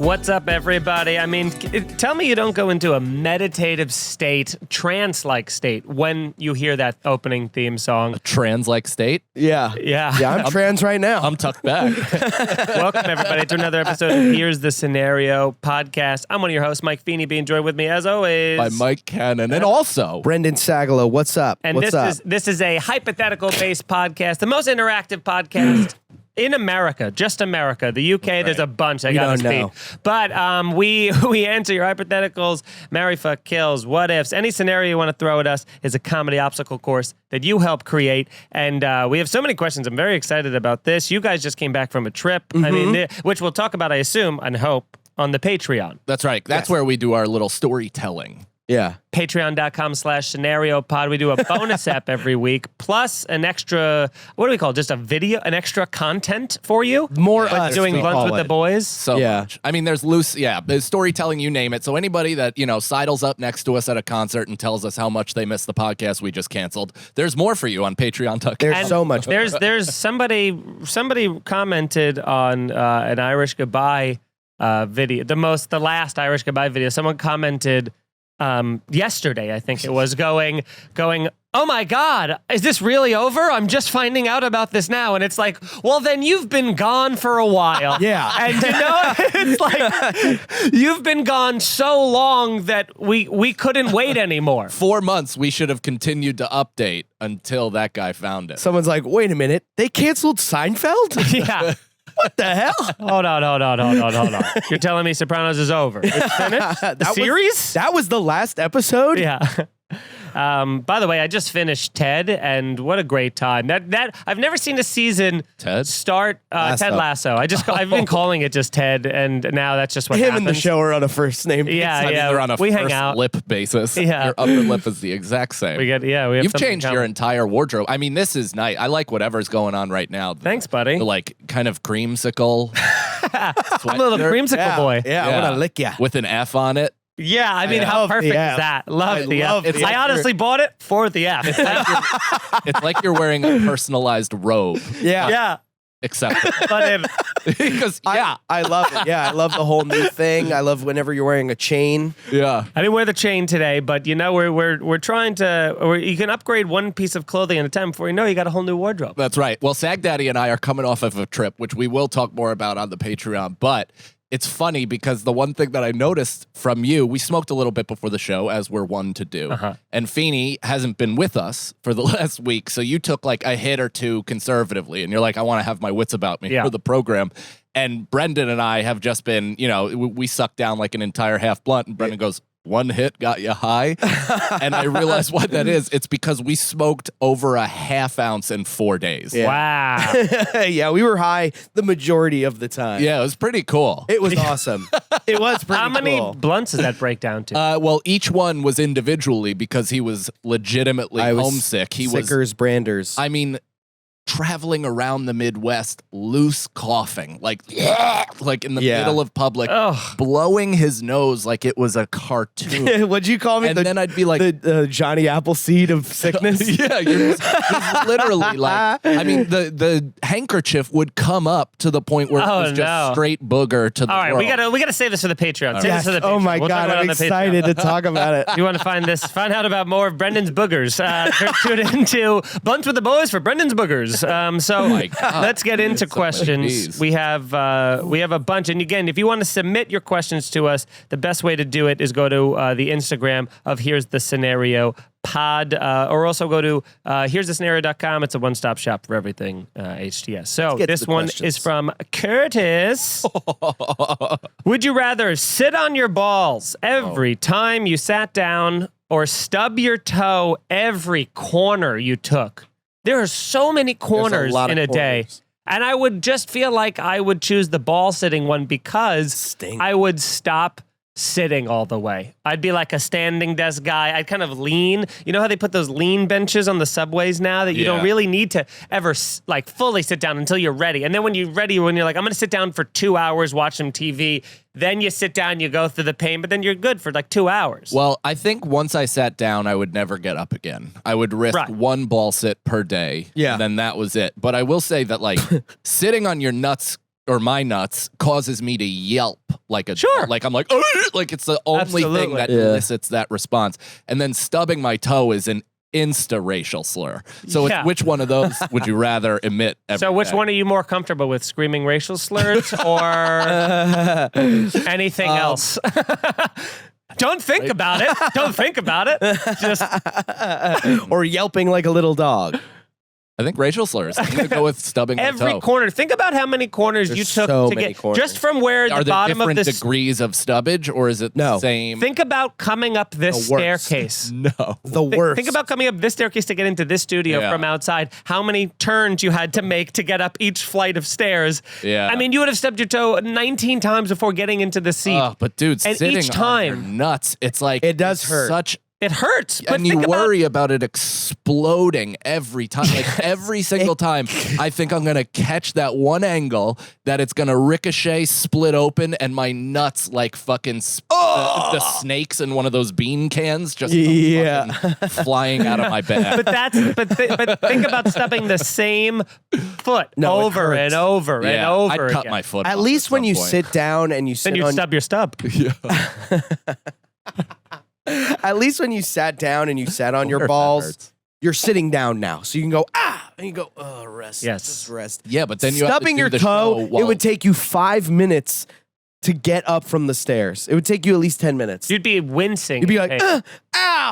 What's up, everybody? I mean, tell me you don't go into a meditative state, trance-like state, when you hear that opening theme song. A trans-like state? Yeah. Yeah. I'm trans right now. I'm tucked back. Welcome, everybody, to another episode of Here's the Scenario podcast. I'm one of your hosts, Mike Feeney, being joined with me, as always, By Mike Cannon, and also Brendan Sagalow. What's up? And What's up? This is a hypothetical-based podcast, the most interactive podcast in America, just America. The UK, there's a bunch I gotta speak. But we answer your hypotheticals, marry, fuck, kills, what ifs. Any scenario you want to throw at us is a comedy obstacle course that you help create. And we have so many questions. I'm very excited about this. You guys just came back from a trip, I mean, which we'll talk about, I assume, and hope, on the Patreon. That's right. That's where we do our little storytelling. Yeah. Patreon.com/scenario pod. We do a bonus app every week, plus an extra, what do we call it? Just a video, an extra content for you? More like doing lunch with the boys. So much. I mean, there's there's storytelling, you name it. So anybody that, sidles up next to us at a concert and tells us how much they missed the podcast we just canceled, there's more for you on Patreon.com. There's so much. There's somebody commented on an Irish Goodbye video, the last Irish Goodbye video. Someone commented yesterday, I think it was, going, oh my God, is this really over? I'm just finding out about this now. And it's like, well, then you've been gone for a while. Yeah. And it's like, you've been gone so long that we couldn't wait anymore. 4 months, we should have continued to update until that guy found it. Someone's like, wait a minute, they canceled Seinfeld? Yeah. What the hell? Hold on. You're telling me Sopranos is over? It's finished? The series? That was the last episode? Yeah. By the way, I just finished Ted, and what a great time! That I've never seen a season start. Ted Lasso. I've been calling it just Ted, and now that's just what him happens. and the show are on a first name. Yeah, they're on a we hang first out. lip basis. Yeah. Your upper lip is the exact same. You've changed your entire wardrobe. I mean, this is nice. I like whatever's going on right now. Thanks, buddy. The kind of creamsicle. I'm a little creamsicle boy. Yeah, I want to lick ya. With an F on it. Yeah, I mean, how perfect is that? Love the F. I honestly bought it for the F. It's like you're wearing a personalized robe. Yeah. Except, because I love it. Yeah, I love the whole new thing. I love whenever you're wearing a chain. Yeah, I didn't wear the chain today, but we're trying to. You can upgrade one piece of clothing at a time before you know you got a whole new wardrobe. That's right. Well, Sag Daddy and I are coming off of a trip, which we will talk more about on the Patreon, but. It's funny because the one thing that I noticed from you, we smoked a little bit before the show, as we're one to do. And Feeney hasn't been with us for the last week. So you took like a hit or two conservatively. And you're like, I want to have my wits about me for the program. And Brendan and I have just been, we sucked down like an entire half blunt. And Brendan goes, one hit got you high. And I realized what that is. It's because we smoked over a half ounce in 4 days. Yeah. Wow. Yeah, we were high the majority of the time. Yeah, it was pretty cool. It was awesome. It was pretty cool. How many blunts does that break down to? Well, each one was individually because he was legitimately homesick. He was Sickers, Branders. I mean, traveling around the Midwest, loose coughing, like in the middle of public, blowing his nose like it was a cartoon. What'd you call me? And then I'd be like, the Johnny Appleseed of sickness. Yeah, you're literally like, I mean, the handkerchief would come up to the point where it was just straight booger to the All right, world. we gotta save this for the Patreon. Yes. This for the Patreon. Oh my God, I'm excited to talk about it. You want to find out about more of Brendan's boogers? Tune into Blunts with the Boys for Brendan's boogers. Let's get into questions. We have a bunch, and again, if you want to submit your questions to us, the best way to do it is go to the Instagram of Here's the Scenario Pod, or also go to here'sthescenario.com. It's a one-stop shop for everything HTS. So this one is from Curtis. Would you rather sit on your balls every time you sat down, or stub your toe every corner you took? There are so many corners in a day. And I would just feel like I would choose the ball sitting one because I would stop sitting all the way. I'd be like a standing desk guy. I'd kind of lean. You know how they put those lean benches on the subways now that you don't really need to ever like fully sit down until you're ready. And then when you're like, I'm going to sit down for 2 hours, watch some TV. Then you sit down, you go through the pain, but then you're good for like 2 hours. Well, I think once I sat down, I would never get up again. I would risk one ball sit per day. Yeah. And then that was it. But I will say that like sitting on your nuts or my nuts causes me to yelp like a Sure. like I'm like, "Ugh!" Like it's the only thing that elicits that response. And then stubbing my toe is an insta-racial slur. So it's, which one of those would you rather emit every which day? one are you more comfortable with, screaming racial slurs or anything else? Don't think about it. Don't think about it. Just or yelping like a little dog. I think racial slurs. I'm going to go with stubbing my toe. every corner. Think about how many corners you took to get just from where Are the there bottom of different this. degrees of stubbage, or is it the same? Think about coming up this The worst. staircase. No. The worst. Think about coming up this staircase to get into this studio from outside. How many turns you had to make to get up each flight of stairs. Yeah. I mean, you would have stubbed your toe 19 times before getting into the seat. Oh, but dude, And sitting each on time- your nuts, it's like It does it's hurt. Such It hurts. But and you think worry about it exploding every time. Like every single time, I think I'm gonna catch that one angle that it's gonna ricochet, split open, and my nuts like fucking the snakes in one of those bean cans just fucking flying out of my bag. But think about stubbing the same foot No, it over and hurts. over and over I'd cut again. my foot. At off least when some you point. sit down and you sit Then you on stub your stub. at least when you sat down and you sat on your balls, you're sitting down now. So you can go, and you go, rest. Yes. Just rest. Yeah, but then you Stubbing have to do your the toe, show while- it would take you 5 minutes to get up from the stairs. It would take you at least 10 minutes. You'd be wincing. You'd be like, in pain.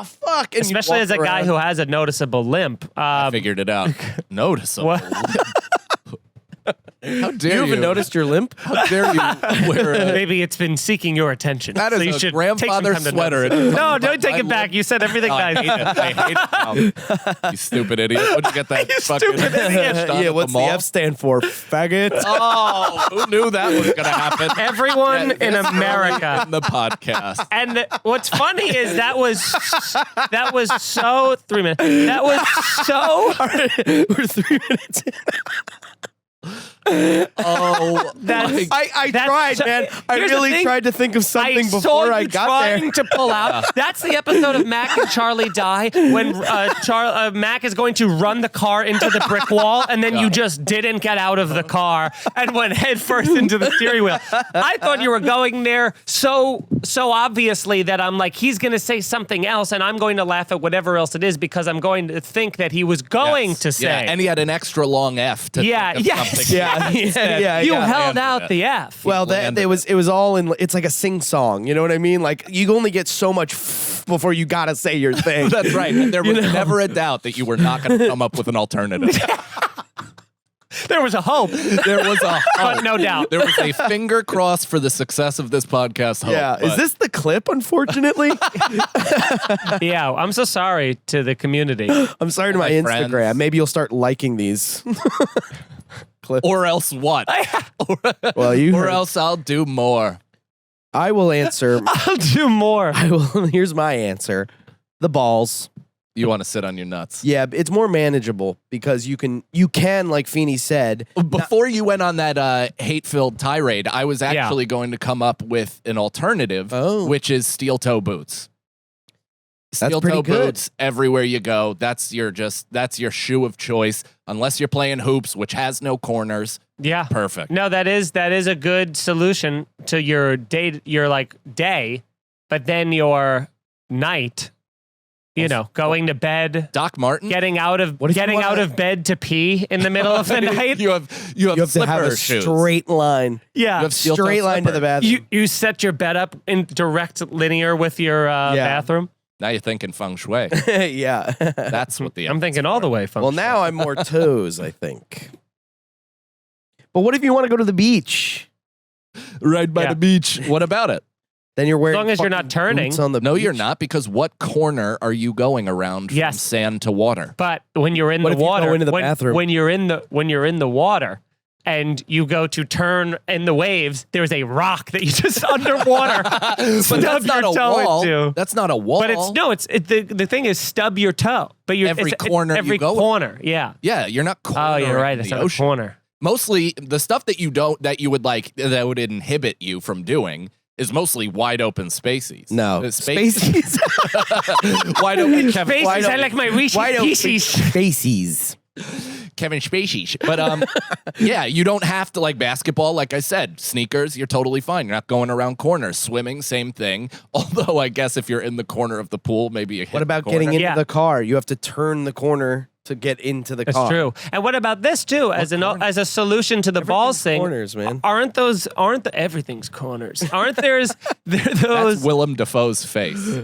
fuck. And Especially as a guy who has a noticeable limp. I figured it out. Noticeable. What? How dare You haven't noticed your limp? How dare you wear a Maybe it's been seeking your attention. That is so you a should grandfather take some time to sweater. notice it. No, don't take it back. You said everything I nice. hate it. I hate it now. You stupid idiot. Where'd you get that fucking stupid idiot. done Yeah, at what's the mall? F stand for? Faggot. Oh, who knew that was going to happen? Everyone in This America. in the podcast. And what's funny is that was so 3 minutes. That was so We're 3 minutes in. Oh, that's I That's tried, so- man. I here's the really thing. tried to think of something I saw before you I got there. trying to pull out. That's the episode of Mac and Charlie Die when Mac is going to run the car into the brick wall, and then you just didn't get out of the car and went headfirst into the steering wheel. I thought you were going there so obviously that I'm like, he's going to say something else, and I'm going to laugh at whatever else it is because I'm going to think that he was going to say. Yeah, and he had an extra long F to Yeah, think of yes. something. Yeah. You yeah. held landed out it. the F. Well, landed it was all in. It's like a sing song. You know what I mean? Like you only get so much before you gotta say your thing. That's right. And there was never a doubt that you were not going to come up with an alternative. There was a hope. There was a But no doubt. There was a finger cross for the success of this podcast. Hope, Yeah. Is but- this the clip? Unfortunately, Yeah, I'm so sorry to the community. I'm sorry to my My Instagram. friends. Maybe you'll start liking these clips. Or else what? Well, you. Or heard. else I'll do more. I will answer. I'll do more. I will. Here's my answer: the balls. You want to sit on your nuts. Yeah, it's more manageable because you can, like Feeney said. Before you went on that hate-filled tirade, I was actually going to come up with an alternative, which is steel-toe boots. Steel-toe pretty good. boots everywhere you go. That's your shoe of choice, unless you're playing hoops, which has no corners. Yeah. Perfect. No, that is a good solution to your day, but then your night, going to bed, Doc Martin, getting out of bed to pee in the middle of the night. you have You have to slipper have a shoes. straight line. Yeah. You have steel-toe Straight line to slipper. the bathroom. You set your bed up in direct linear with your bathroom. Now you're thinking feng shui. Yeah. That's what the I'm thinking all the way from. Well, now I'm more toes, I think. But what if you want to go to the beach? right by Yeah. the beach. What about it? Then you're wearing. As long as you're not fucking turning. boots on the No, beach. you're not, because what corner are you going around from Yes. sand to water? But when you're in What the if you go water, into the bathroom? when you're in the water, and you go to turn in the waves, there's a rock that you just underwater But stub that's not your a toe wall. into. That's not a wall. But the thing is stub your toe. But Every corner you every go in. corner, yeah. Yeah, you're not Oh, cornering you're right. It's the not a ocean. corner. Mostly the stuff that you would inhibit you from doing is mostly wide open Spaceys. No. Spaceys. Wide open Kevin. Spaceys, Wide I open, like my Reese's Wide open Pieces. Spaceys. Kevin Spaceys. But yeah, you don't have to, like basketball, like I said, sneakers, you're totally fine. You're not going around corners. Swimming, same thing. Although I guess if you're in the corner of the pool, maybe you hit What about the corner. getting into the car? You have to turn the corner to get into the car. That's true. And what about this too? As a solution to the balls thing, corners, man. Everything's corners? Aren't those? That's Willem Dafoe's face.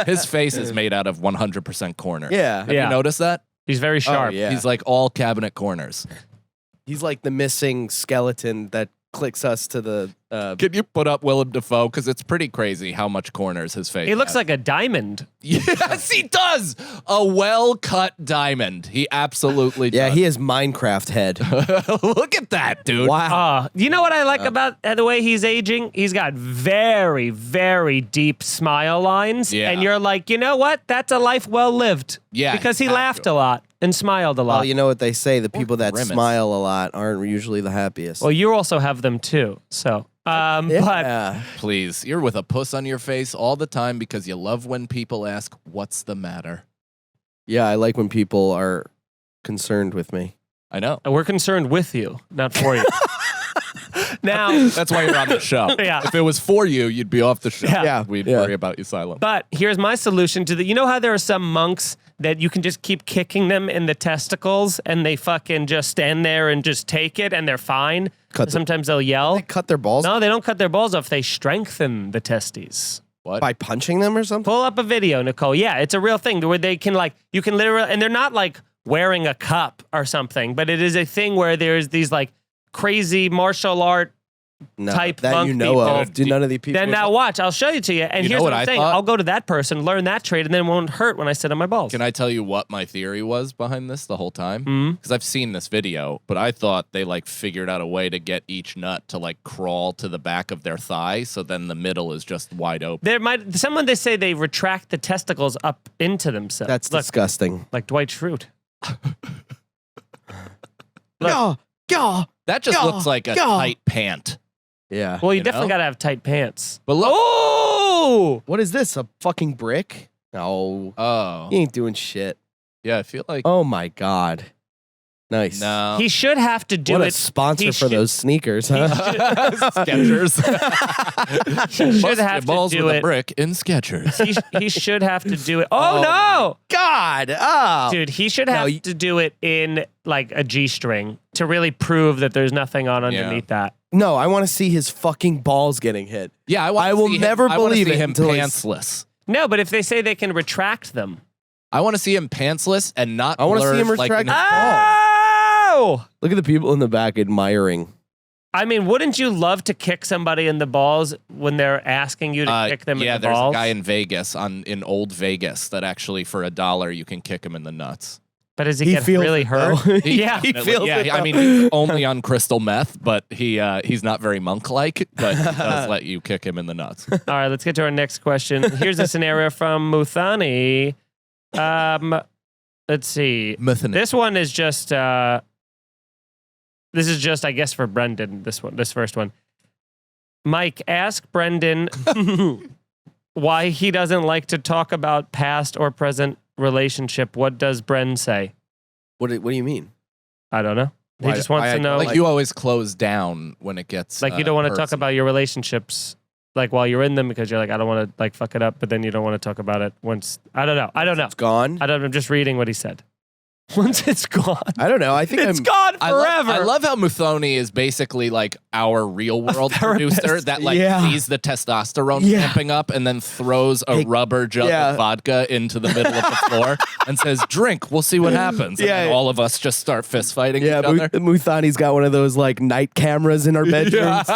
His face is made out of 100% corner. Yeah. Have you noticed that? He's very sharp. yeah. He's like all cabinet corners. He's like the missing skeleton that clicks us to the... Can you put up Willem Dafoe? Because it's pretty crazy how much corners his face He looks has. like a diamond. Yes, he does. A well-cut diamond. He absolutely does. Yeah, he has Minecraft head. Look at that, dude. Wow. You know what I like about the way he's aging? He's got very, very deep smile lines. Yeah. And you're like, you know what? That's a life well lived. Yeah, Because he you have laughed to. a lot and smiled a lot. Well, you know what they say, the people that grimace. smile a lot aren't usually the happiest. Well, you also have them too. So, but yeah. Please, you're with a puss on your face all the time because you love when people ask, what's the matter? Yeah, I like when people are concerned with me. I know. we're concerned with you, not for you. Now, That's why you're on the show. Yeah. If it was for you, you'd be off the show. Yeah. We'd Yeah. worry about you silent. but here's my solution to the. You know how there are some monks that you can just keep kicking them in the testicles and they fucking just stand there and just take it and they're fine? Sometimes they'll yell. They cut their balls No, they don't cut their balls off. They strengthen the testes. What? by punching them or something? Pull up a video, Nicole. Yeah, it's a real thing where they can you can literally, and they're not like wearing a cup or something, but it is a thing where there's these like crazy martial art No, type that monk you know people. of. Do none of the people... Then now watch, I'll show you to you. And You know here's what what I'm I saying. thought? I'll go to that person, learn that trade, and then it won't hurt when I sit on my balls. Can I tell you what my theory was behind this the whole time? Mm-hmm. Because I've seen this video, but I thought they like figured out a way to get each nut to like crawl to the back of their thigh, so then the middle is just wide open. There might someone they say they retract the testicles up into themselves. That's Look, disgusting. like Dwight Schrute. Yeah, yeah, That just Yeah, looks like a yeah. tight pant. yeah. Well, you You definitely know? gotta have tight pants. But look. Oh! What is this? A fucking brick? No, Oh. he ain't doing shit. Yeah, I feel like. Oh my god. Nice. No. He should have to do What it. a sponsor he for should- those sneakers, huh? Skechers. Should Bust have your balls to do with it. a brick in Skechers. He should have to do it. Oh, no! God. Oh. Dude, he should have to do it in like a G-string to really prove that there's nothing on underneath that. No, I want to see his fucking balls getting hit. Yeah, I will never believe it him until he's- pantsless. No, but if they say they can retract them. I want to see him pantsless and not. I wanna see him blurred like retract in his his- balls. Oh! Look at the people in the back admiring. I mean, wouldn't you love to kick somebody in the balls when they're asking you to kick them yeah, in the there's balls? a guy in Vegas in old Vegas that actually for $1 you can kick him in the nuts. But does he He get feels really it, hurt? though. Yeah. He feels it, I though. mean, he's only on crystal meth, but he's not very monk-like, but he does let you kick him in the nuts. All right, let's get to our next question. Here's a scenario from Muthani. Let's see. This one is just I guess for Brendan, this first one. Mike, ask Brendan why he doesn't like to talk about past or present relationship. What does Bren say? What do you mean? I don't know. He just wants to know. Like you always close down when it gets Like you don't want to talk personal. about your relationships like while you're in them because you're like, I don't want to like fuck it up, but then you don't want to talk about it once. I don't know. It's gone? I'm just reading what he said. Once it's gone. I don't know. I think It's gone forever. I love how Muthoni is basically like our real world therapist. producer that like Yeah. sees the testosterone Yeah. ramping up and then throws a Hey, rubber jug yeah. of vodka into the middle of the floor and says, "Drink, we'll see what happens." And Yeah. then all of us just start fist fighting Yeah, each other. Muthani's got one of those like night cameras in our bedrooms.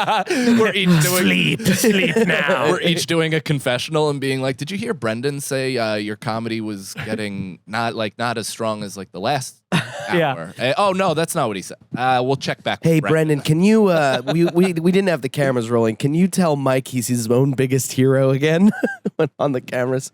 We're each doing Sleep now. We're each doing a confessional and being like, "Did you hear Brendan say your comedy was getting not as strong as like the last Yeah. hour?" Oh no, that's not what he said. We'll check back. Hey, with Brendan, can you? We didn't have the cameras rolling. Can you tell Mike he's his own biggest hero again when on the cameras?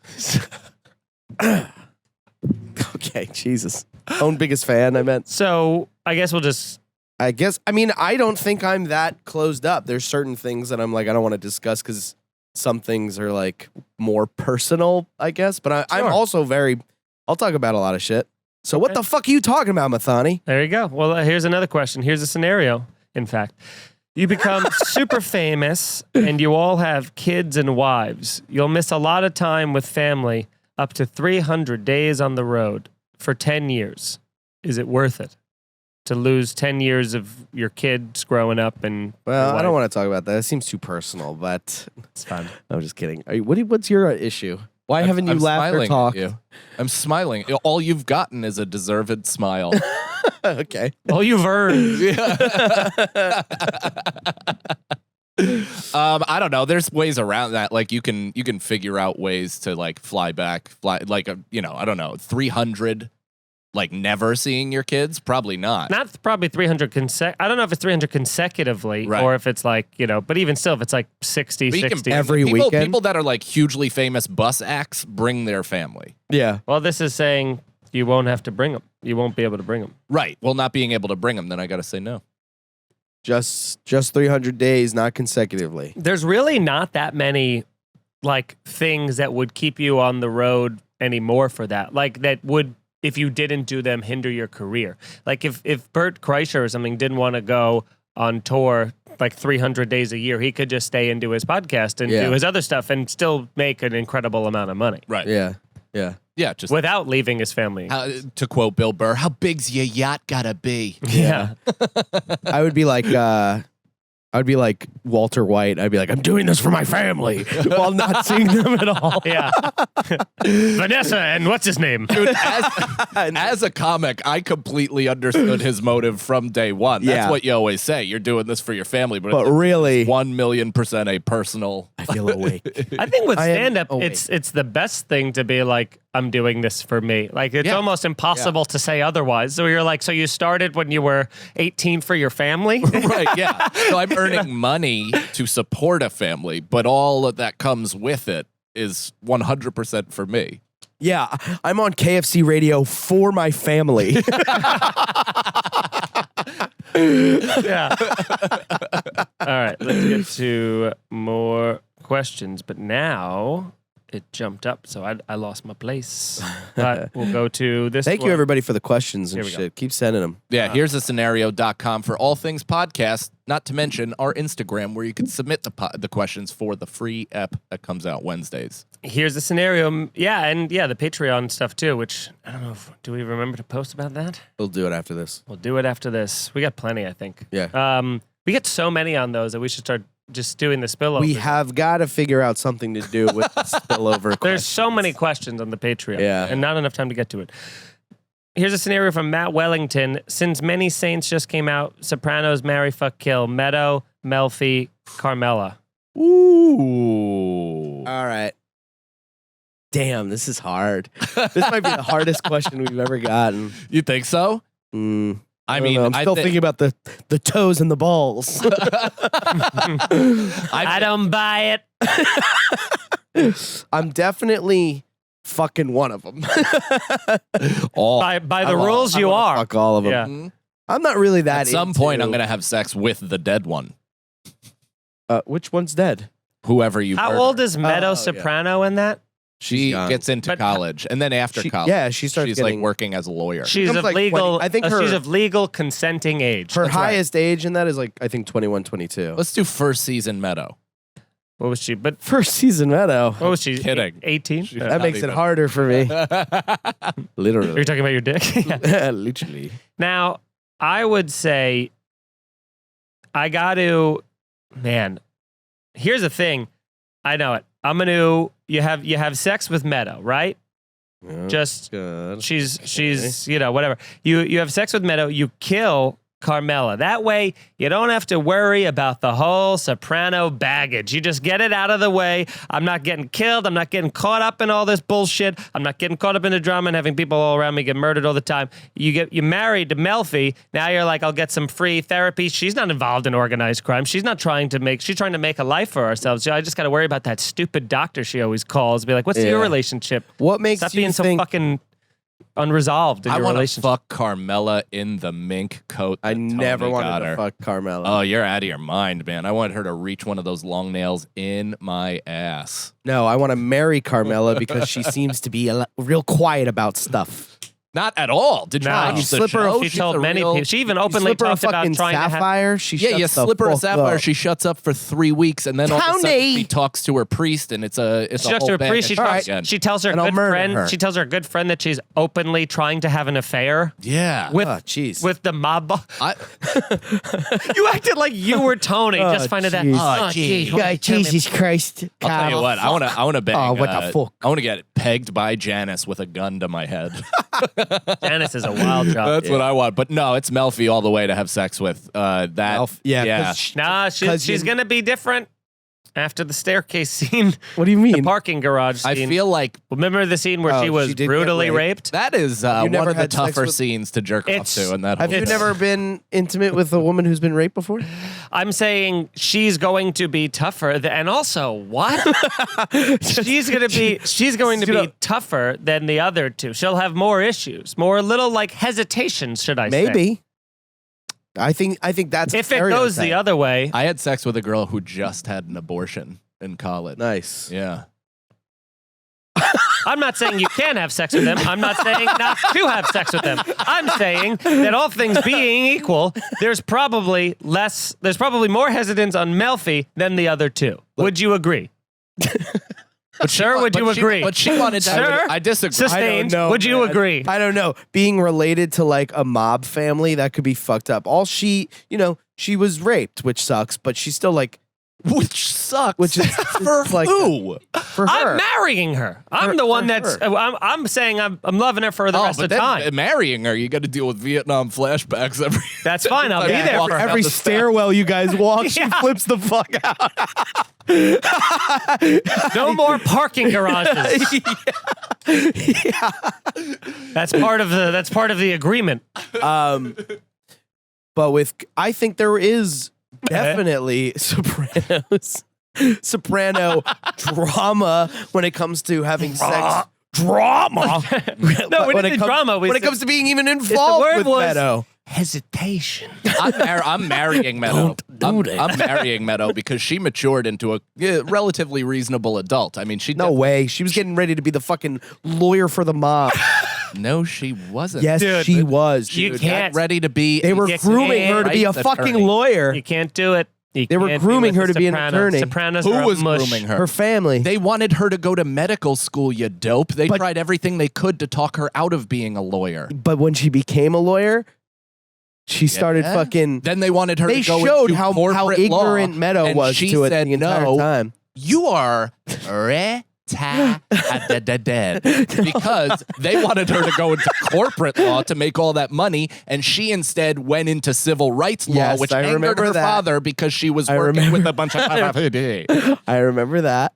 Okay, Jesus. Own biggest fan, I meant. So I guess we'll just. I guess. I mean, I don't think I'm that closed up. There's certain things that I'm like I don't want to discuss because some things are like more personal, I guess. But I'm Sure. also very. I'll talk about a lot of shit. So what the fuck are you talking about, Mathani? There you go. Well, here's another question. Here's a scenario, in fact. You become super famous and you all have kids and wives. You'll miss a lot of time with family, up to 300 days on the road for 10 years. Is it worth it to lose 10 years of your kids growing up? And Well, I don't want to talk about that. It seems too personal, but It's fine. I'm just kidding. What's your issue? Why haven't you laughed or smiling at talked? you. I'm smiling. All you've gotten is a deserved smile. Okay. All you've earned. I don't know. There's ways around that. Like you can figure out ways to like fly like I don't know, 300 like never seeing your kids? Probably not. Not probably 300 I don't know if it's 300 consecutively or if it's like, but even still, if it's like 60, 60. Every weekend? People that are like hugely famous bus acts bring their family. Yeah. Well, this is saying you won't have to bring them. You won't be able to bring them. Right. Well, not being able to bring them, then I got to say no. Just 300 days, not consecutively. There's really not that many like things that would keep you on the road anymore for that. Like that would, if you didn't do them, hinder your career. Like if Bert Kreischer or something didn't want to go on tour like 300 days a year, he could just stay and do his podcast and do his other stuff and still make an incredible amount of money. Right. Yeah. Yeah. Yeah. Just without leaving his family. To quote Bill Burr, how big's your yacht gotta be? Yeah. I would be like Walter White. I'd be like, I'm doing this for my family while not seeing them at all. Yeah. Vanessa and what's his name? Dude, as a comic, I completely understood his motive from day one. That's what you always say. You're doing this for your family, but really, 1,000,000% a personal. I feel awake. I think with stand-up, it's the best thing to be like, I'm doing this for me. Like, it's almost impossible to say otherwise. So you're like, so you started when you were 18 for your family? Right, yeah. So I'm earning money to support a family, but all that comes with it is 100% for me. Yeah, I'm on KFC radio for my family. Yeah. All right, let's get to more questions. But now it jumped up, so I lost my place. But we'll go to this Thank one. you, everybody, for the questions and Here we shit. Keep sending them. Yeah, here's a scenario.com for all things podcast, not to mention our Instagram, where you can submit the questions for the free ep that comes out Wednesdays. Here's the scenario. Yeah, and the Patreon stuff too, which I don't know do we remember to post about that? We'll do it after this. We'll do it after this. We got plenty, I think. Yeah. We get so many on those that we should start just doing the spillover. We have got to figure out something to do with the spillover. There's so many questions on the Patreon. Yeah. And not enough time to get to it. Here's a scenario from Matt Wellington. Since many Saints just came out, Sopranos, Marry, Fuck, Kill, Meadow, Melfi, Carmela. Ooh. All right. Damn, this is hard. This might be the hardest question we've ever gotten. You think so? I mean, I'm still thinking about the toes and the balls. I don't buy it. I'm definitely fucking one of them. By the rules, you are. Fuck all of them. Yeah. I'm not really that. At some point, I'm going to have sex with the dead one. Which one's dead? Whoever you How murder. old is Meadow Soprano in that? She gets into college, and then after college, she starts she's like working as a lawyer. She's of like legal. 20. I think she's of legal consenting age. Her highest age in that is like I think 21, 22. Let's do first season Meadow. What was she? But First season Meadow. what was she? Kidding. 18. That makes it harder for me. Are Literally. you talking about your dick? Yeah. Literally. Now, I would say I got to. Man, here's the thing. I know it. I'm gonna. You have sex with Meadow, right? Yeah, Just good. she's whatever. You have sex with Meadow. You kill Carmela. That way, you don't have to worry about the whole Soprano baggage. You just get it out of the way. I'm not getting killed. I'm not getting caught up in all this bullshit. I'm not getting caught up in the drama and having people all around me get murdered all the time. You married to Melfi. Now you're like, I'll get some free therapy. She's not involved in organized crime. She's trying to make a life for herself. So I just got to worry about that stupid doctor she always calls. Be like, what's your relationship? What makes Stop you being think? so fucking unresolved in I your want to relationship. fuck Carmela in the mink coat. I that never Tony wanted got to her. fuck Carmela. Oh, you're out of your mind, man. I want her to reach one of those long nails in my ass. No, I want to marry Carmela because she seems to be real quiet about stuff. Not at all. Did you No. watch You the slip her a- show? She She's told a many real- people. She even You openly slip her a talked about fucking trying to have. sapphire. She Yeah, shuts you the slip her a fuck sapphire. up. She shuts up for 3 weeks, and then all of a sudden Tony! she talks to her priest, and it's a She talks to her bang, priest. and She, she's talks, again. she tells her And I'll good murder friend. her. She tells her good friend that she's openly trying to have an affair Yeah. with Oh, jeez. with the mob boss. I, You acted like you were Tony. Just finding that. jeez. Oh, jeez. jeez. Jesus Christ. I'll tell you what. I want to bang. Oh, what the fuck? I want to get pegged by Janice with a gun to my head. Janice is a wild job. That's what I want. But no, it's Melfi all the way to have sex with. That. Yeah. Nah, 'Cause she's gonna be different after the staircase scene, What do you the mean? parking garage I scene. feel like Remember the scene where Oh, she was she did get brutally raped? raped? that is You one never of the had sex tougher with- scenes to jerk off It's- to. And that Have you It's- never been intimate with a woman who's been raped before? I'm saying she's going to be tougher, and also what? she's going to be tougher than the other two. She'll have more issues, more little like hesitations, should I say? Maybe. I think that's If it goes the other way, I had sex with a girl who just had an abortion in college. Nice. Yeah. I'm not saying you can have sex with them. I'm not saying not to have sex with them. I'm saying that all things being equal, there's probably more hesitance on Melfi than the other two. Would you agree? Sir, would you agree? But she wanted to. Sir? I disagree. Sustained. Would you agree? I don't know. Being related to like a mob family, that could be fucked up. All she was raped, which sucks, but she's still like, Which sucks. which is for it's like who? for her. I'm marrying her. I'm the one for that's. her. I'm saying I'm loving her for the rest but of the then time. marrying her, you got to deal with Vietnam flashbacks every. That's fine. I'll be Yeah. there Walk for her. Every stairwell you guys walk, she Yeah. flips the fuck out. No more parking garages. That's part of the agreement. But I think there is definitely soprano drama when it comes to having sex. Drama. No, we didn't do drama. When it comes to being even the involved word with was- Meadow. Hesitation. I'm marrying Meadow. Don't do that. I'm marrying Meadow because she matured into a relatively reasonable adult. I mean, she No way. She was getting ready to be the fucking lawyer for the mob. No, she wasn't. Yes, Dude, she was. you Dude, can't. got ready to be. They were You grooming her to be a can't. fucking Attorney. lawyer. You can't do it. You They were can't grooming with her the to be an Sopranos. attorney. Sopranos Who are a was mush. grooming her? Her family. They wanted her to go to medical school, you dope. They But- tried everything they could to talk her out of being a lawyer. But when she became a lawyer, she started Yeah. fuced. Then they wanted her They to go showed into how corporate ignorant law, Meadow and was she to it said the entire no. time. You are dead because they wanted her to go into corporate law to make all that money, and she instead went into civil rights law, Yes, which I angered remember her that. father because she was I working remember. with a bunch of. I remember that.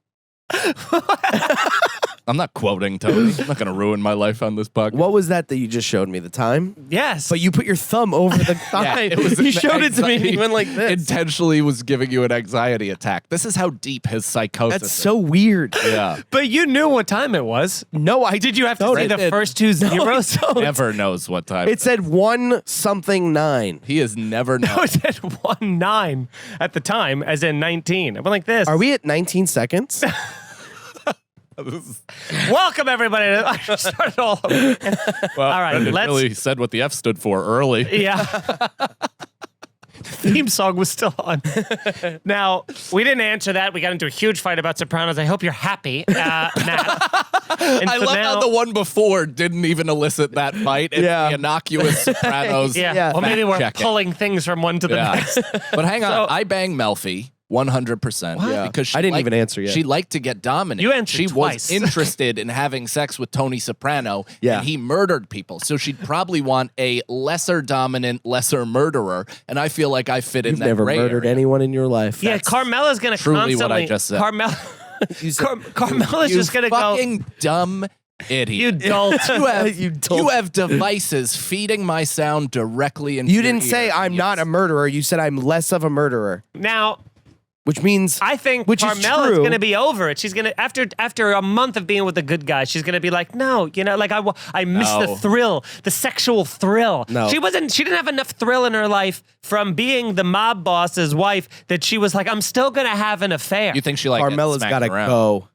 I'm not quoting Tony. I'm not going to ruin my life on this podcast. What was that you just showed me? The time? Yes. But you put your thumb over the time. You showed it to me and he went like this. Intentionally was giving you an anxiety attack. This is how deep his psychosis That's is. so weird. Yeah. But you knew what time it was. No, I Did you have to No, say I the did. first two zeros? Never knows what time. It said 1-something-9. He has never known. I was at 1-9 at the time, as in 19. I went like this. Are we at 19 seconds? Welcome, everybody. I just started all over. Well, All right, Brendan let's- really said what the F stood for early. Yeah. Theme song was still on. Now, we didn't answer that. We got into a huge fight about Sopranos. I hope you're happy, Matt. And I so love now- how the one before didn't even elicit that fight. It's Yeah. the innocuous Sopranos. Yeah. Yeah. Well, maybe we're Fact-checking. pulling things from one to the Yeah. next. But hang on, So- I bang Melfi 100%. Yeah. Because she I didn't liked- even answer yet. She liked to get dominated. You answered She twice. was interested in having sex with Tony Soprano, Yeah. and he murdered people. So she'd probably want a lesser dominant, lesser murderer. And I feel like I fit in You've that never gray murdered area. anyone in your life. Yeah, Carmela's going to truly constantly... what I just said. Carmela's You just going to go... fucking dumb idiot. You dolt. You have devices feeding my sound directly into You your didn't say ear. I'm not a murderer. You said I'm less of a murderer, Now... which means I think Which is Carmela's true. going to be over it. She's going to after a month of being with a good guy, she's going to be like, no, like I missed the No. thrill, the sexual thrill. No. She didn't have enough thrill in her life from being the mob boss's wife that she was like, I'm still going to have an affair. You think she like Carmela's got got to to go.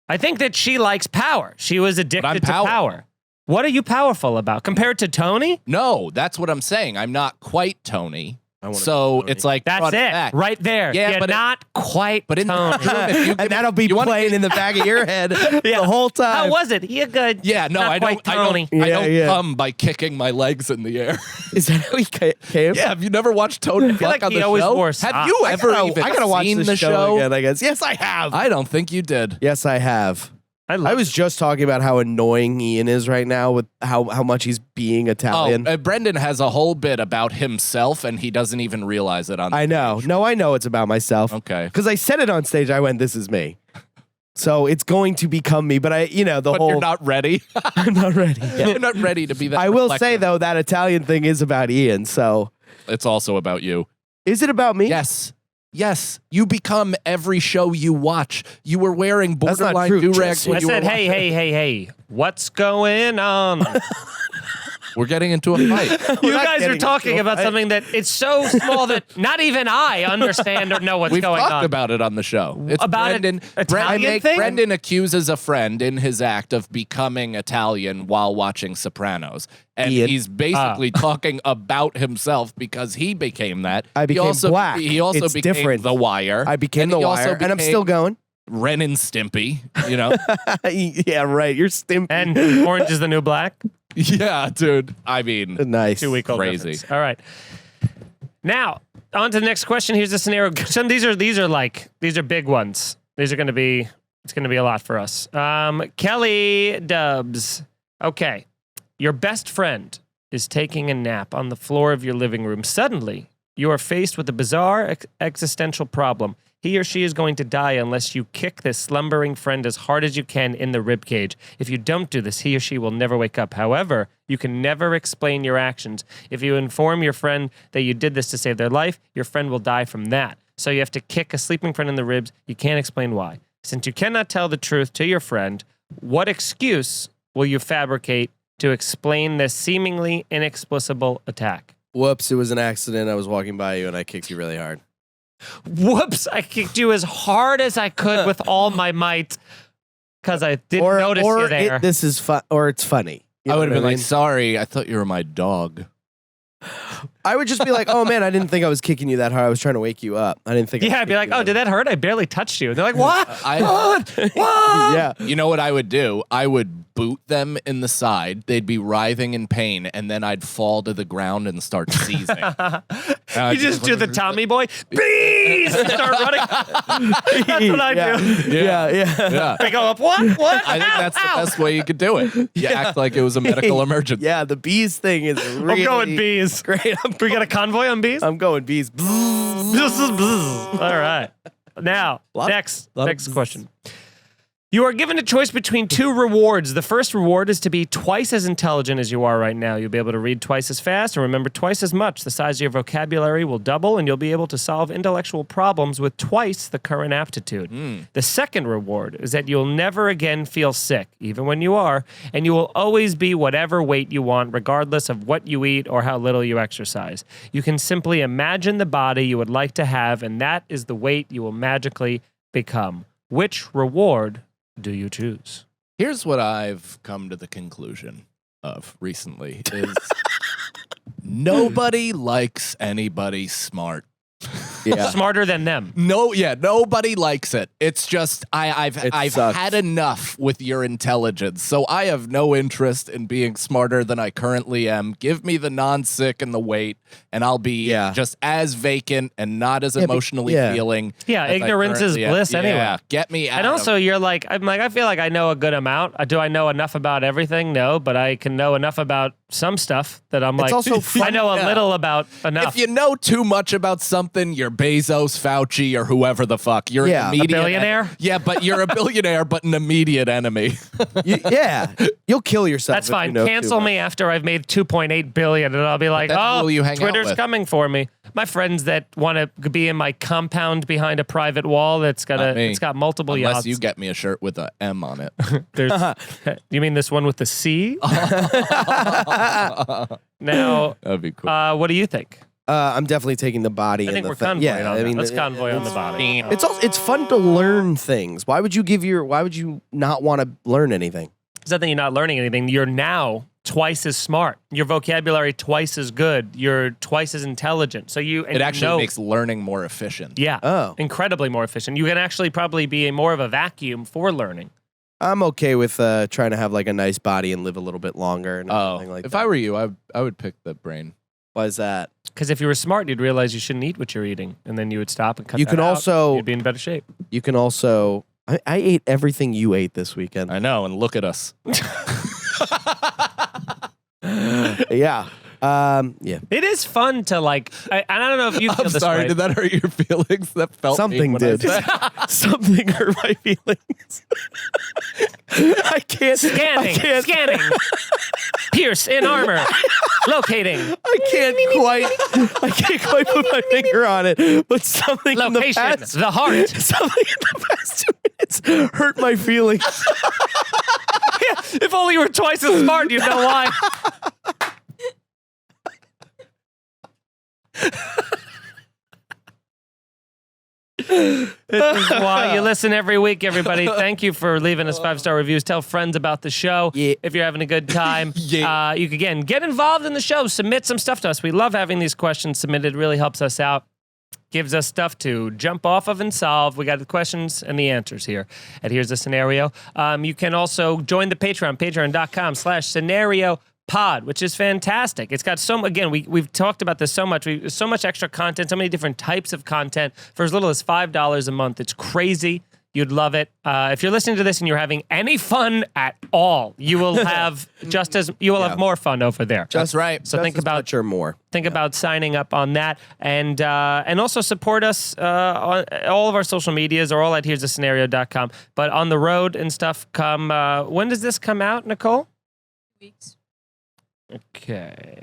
I think that she likes power. She was addicted to power. power. What are you powerful about compared to Tony? No, that's what I'm saying. I'm not quite Tony. wanna So be Tony. it's like That's it, back. right there. Yeah, You're but not quite But in Tony. And that'll be playing in the back of your head the whole time. How was it? You're good. Yeah, no, Not I quite don't. Tony. I don't Yeah. come by kicking my legs in the air. Is that how he came? Yeah, have you never watched Tony feel Buck like on he the always show? wore Have socks. you ever I even gotta watch seen this the show again, I guess. Yes, I have. I don't think you did. Yes, I have. I was just talking about how annoying Ian is right now with how much he's being Italian. Brendan has a whole bit about himself, and he doesn't even realize it on I know. stage. No, I know it's about myself. Okay. Because I said it on stage. I went, "This is me." So it's going to become me. But But whole. you're not ready. I'm not ready. yet. You're not ready to be that. I will say reflective. though that Italian thing is about Ian. So It's also about you. is it about me? Yes. Yes. You become every show you watch. You were wearing That's not borderline true, do-rags Jesse. when I you were said, hey, what's going on? We're getting into a fight. You not guys are getting talking into a about fight. something that it's so small that not even I understand or know what's We've going talked on. about it on the show. It's About an Brendan. Italian thing? Brendan accuses a friend in his act of becoming Italian while watching Sopranos. And Ian. he's basically talking about himself because he became that. I became black. He also It's became different. The Wire. I became and The he also Wire, and I'm became still going. Ren and Stimpy, you know? Yeah, right. You're stimpy. And Orange is the New Black. Yeah, dude. I mean, Nice. 2-week-old Crazy. reference. All right. Now, on to the next question. Here's a scenario. These are big ones. It's going to be a lot for us. Kelly Dubs. Okay. Your best friend is taking a nap on the floor of your living room. Suddenly, you are faced with a bizarre existential problem. He or she is going to die unless you kick this slumbering friend as hard as you can in the ribcage. If you don't do this, he or she will never wake up. However, you can never explain your actions. If you inform your friend that you did this to save their life, your friend will die from that. So you have to kick a sleeping friend in the ribs. You can't explain why. Since you cannot tell the truth to your friend, what excuse will you fabricate to explain this seemingly inexplicable attack? Whoops, it was an accident. I was walking by you and I kicked you really hard. Whoops, I kicked you as hard as I could with all my might because I didn't notice you there. This is fun, or it's funny. You I know would have what been mean? like, sorry, I thought you were my dog. I would just be like, "Oh man, I didn't think I was kicking you that hard. I was trying to wake you up. I didn't think." Yeah, I'd be like, oh, did that hurt? I barely touched you. They're like, what? What? Yeah. You know what I would do? I would boot them in the side. They'd be writhing in pain, and then I'd fall to the ground and start seizing. You just do the Tommy boy, bees, and start running. That's what I do. Yeah. Yeah. They go up, what? I think that's the best way you could do it. You act like it was a medical emergency. Yeah, the bees thing is really I'm going bees. great. We got a convoy on bees? I'm going bees. All right. Now, next question. You are given a choice between two rewards. The first reward is to be twice as intelligent as you are right now. You'll be able to read twice as fast and remember twice as much. The size of your vocabulary will double, and you'll be able to solve intellectual problems with twice the current aptitude. The second reward is that you'll never again feel sick, even when you are, and you will always be whatever weight you want, regardless of what you eat or how little you exercise. You can simply imagine the body you would like to have, and that is the weight you will magically become. Which reward do you choose? Here's what I've come to the conclusion of recently is nobody likes anybody smart. Yeah. Smarter than them. Nobody likes it. It's just I've sucks. had enough with your intelligence. So I have no interest in being smarter than I currently am. Give me the non-sick and the weight, and I'll be just as vacant and not as emotionally feeling. Yeah, as I ignorance is currently am. bliss anyway. Yeah, get me out. And also, you're like, I feel like I know a good amount. Do I know enough about everything? No, but I can know enough about some stuff that I'm like, also fun- I know a little about enough. If you know too much about something, you're Bezos, Fauci, or whoever the fuck. You're an immediate a billionaire? Yeah, but you're a billionaire, but an immediate enemy. You'll kill yourself. That's if fine. you know Cancel too me after I've made 2.8 billion, and I'll be like, then who will you hang out Twitter's with? coming for me. My friends that want to be in my compound behind a private wall that's got multiple Unless yachts. you get me a shirt with a M on it. You mean this one with the C? Now, That'd be cool. what do you think? I'm definitely taking the body. I think and we're the convoying yeah, on I that. mean, Let's convoy on the body. it's fun to learn things. Why would you not want to learn anything? it's not that you're not learning anything. You're now twice as smart. Your vocabulary twice as good. You're twice as intelligent. So it actually makes learning more efficient. Yeah. Incredibly more efficient. You can actually probably be more of a vacuum for learning. I'm okay with trying to have like a nice body and live a little bit longer and everything like that. If I were you, I would pick the brain. Why is that? Because if you were smart, you'd realize you shouldn't eat what you're eating, and then you would stop and cut You that can out. also- You'd be in better shape. You can also... I ate everything you ate this weekend. I know, and look at us. Yeah. Yeah. It is fun to like. I don't know if you feel I'm this sorry, way. did that hurt your feelings? That felt Something mean when I did. said- Something hurt my feelings. I can't. Scanning. Pierce in armor. Locating. I can't quite put my finger on it, but something in the Location. past, The heart. something in the past 2 minutes hurt my feelings. If only you were twice as smart, you'd know why. This is why you listen every week, everybody. Thank you for leaving us 5-star reviews. Tell friends about the show. Yeah. If you're having a good time. Yeah. You can, again, get involved in the show. Submit some stuff to us. We love having these questions submitted. It really helps us out. Gives us stuff to jump off of and solve. We got the questions and the answers here. And here's the scenario. You can also join the Patreon, patreon.com/scenario pod, which is fantastic. It's got we've talked about this so much. So much extra content, so many different types of content for as little as $5 a month. It's crazy. You'd love it. If you're listening to this and you're having any fun at all, you will have have more fun over there. That's right. So think about signing up on that, and also support us on all of our social medias, or all at here'sthescenario.com. But on the road and stuff, when does this come out, Nicole? Weeks. Okay.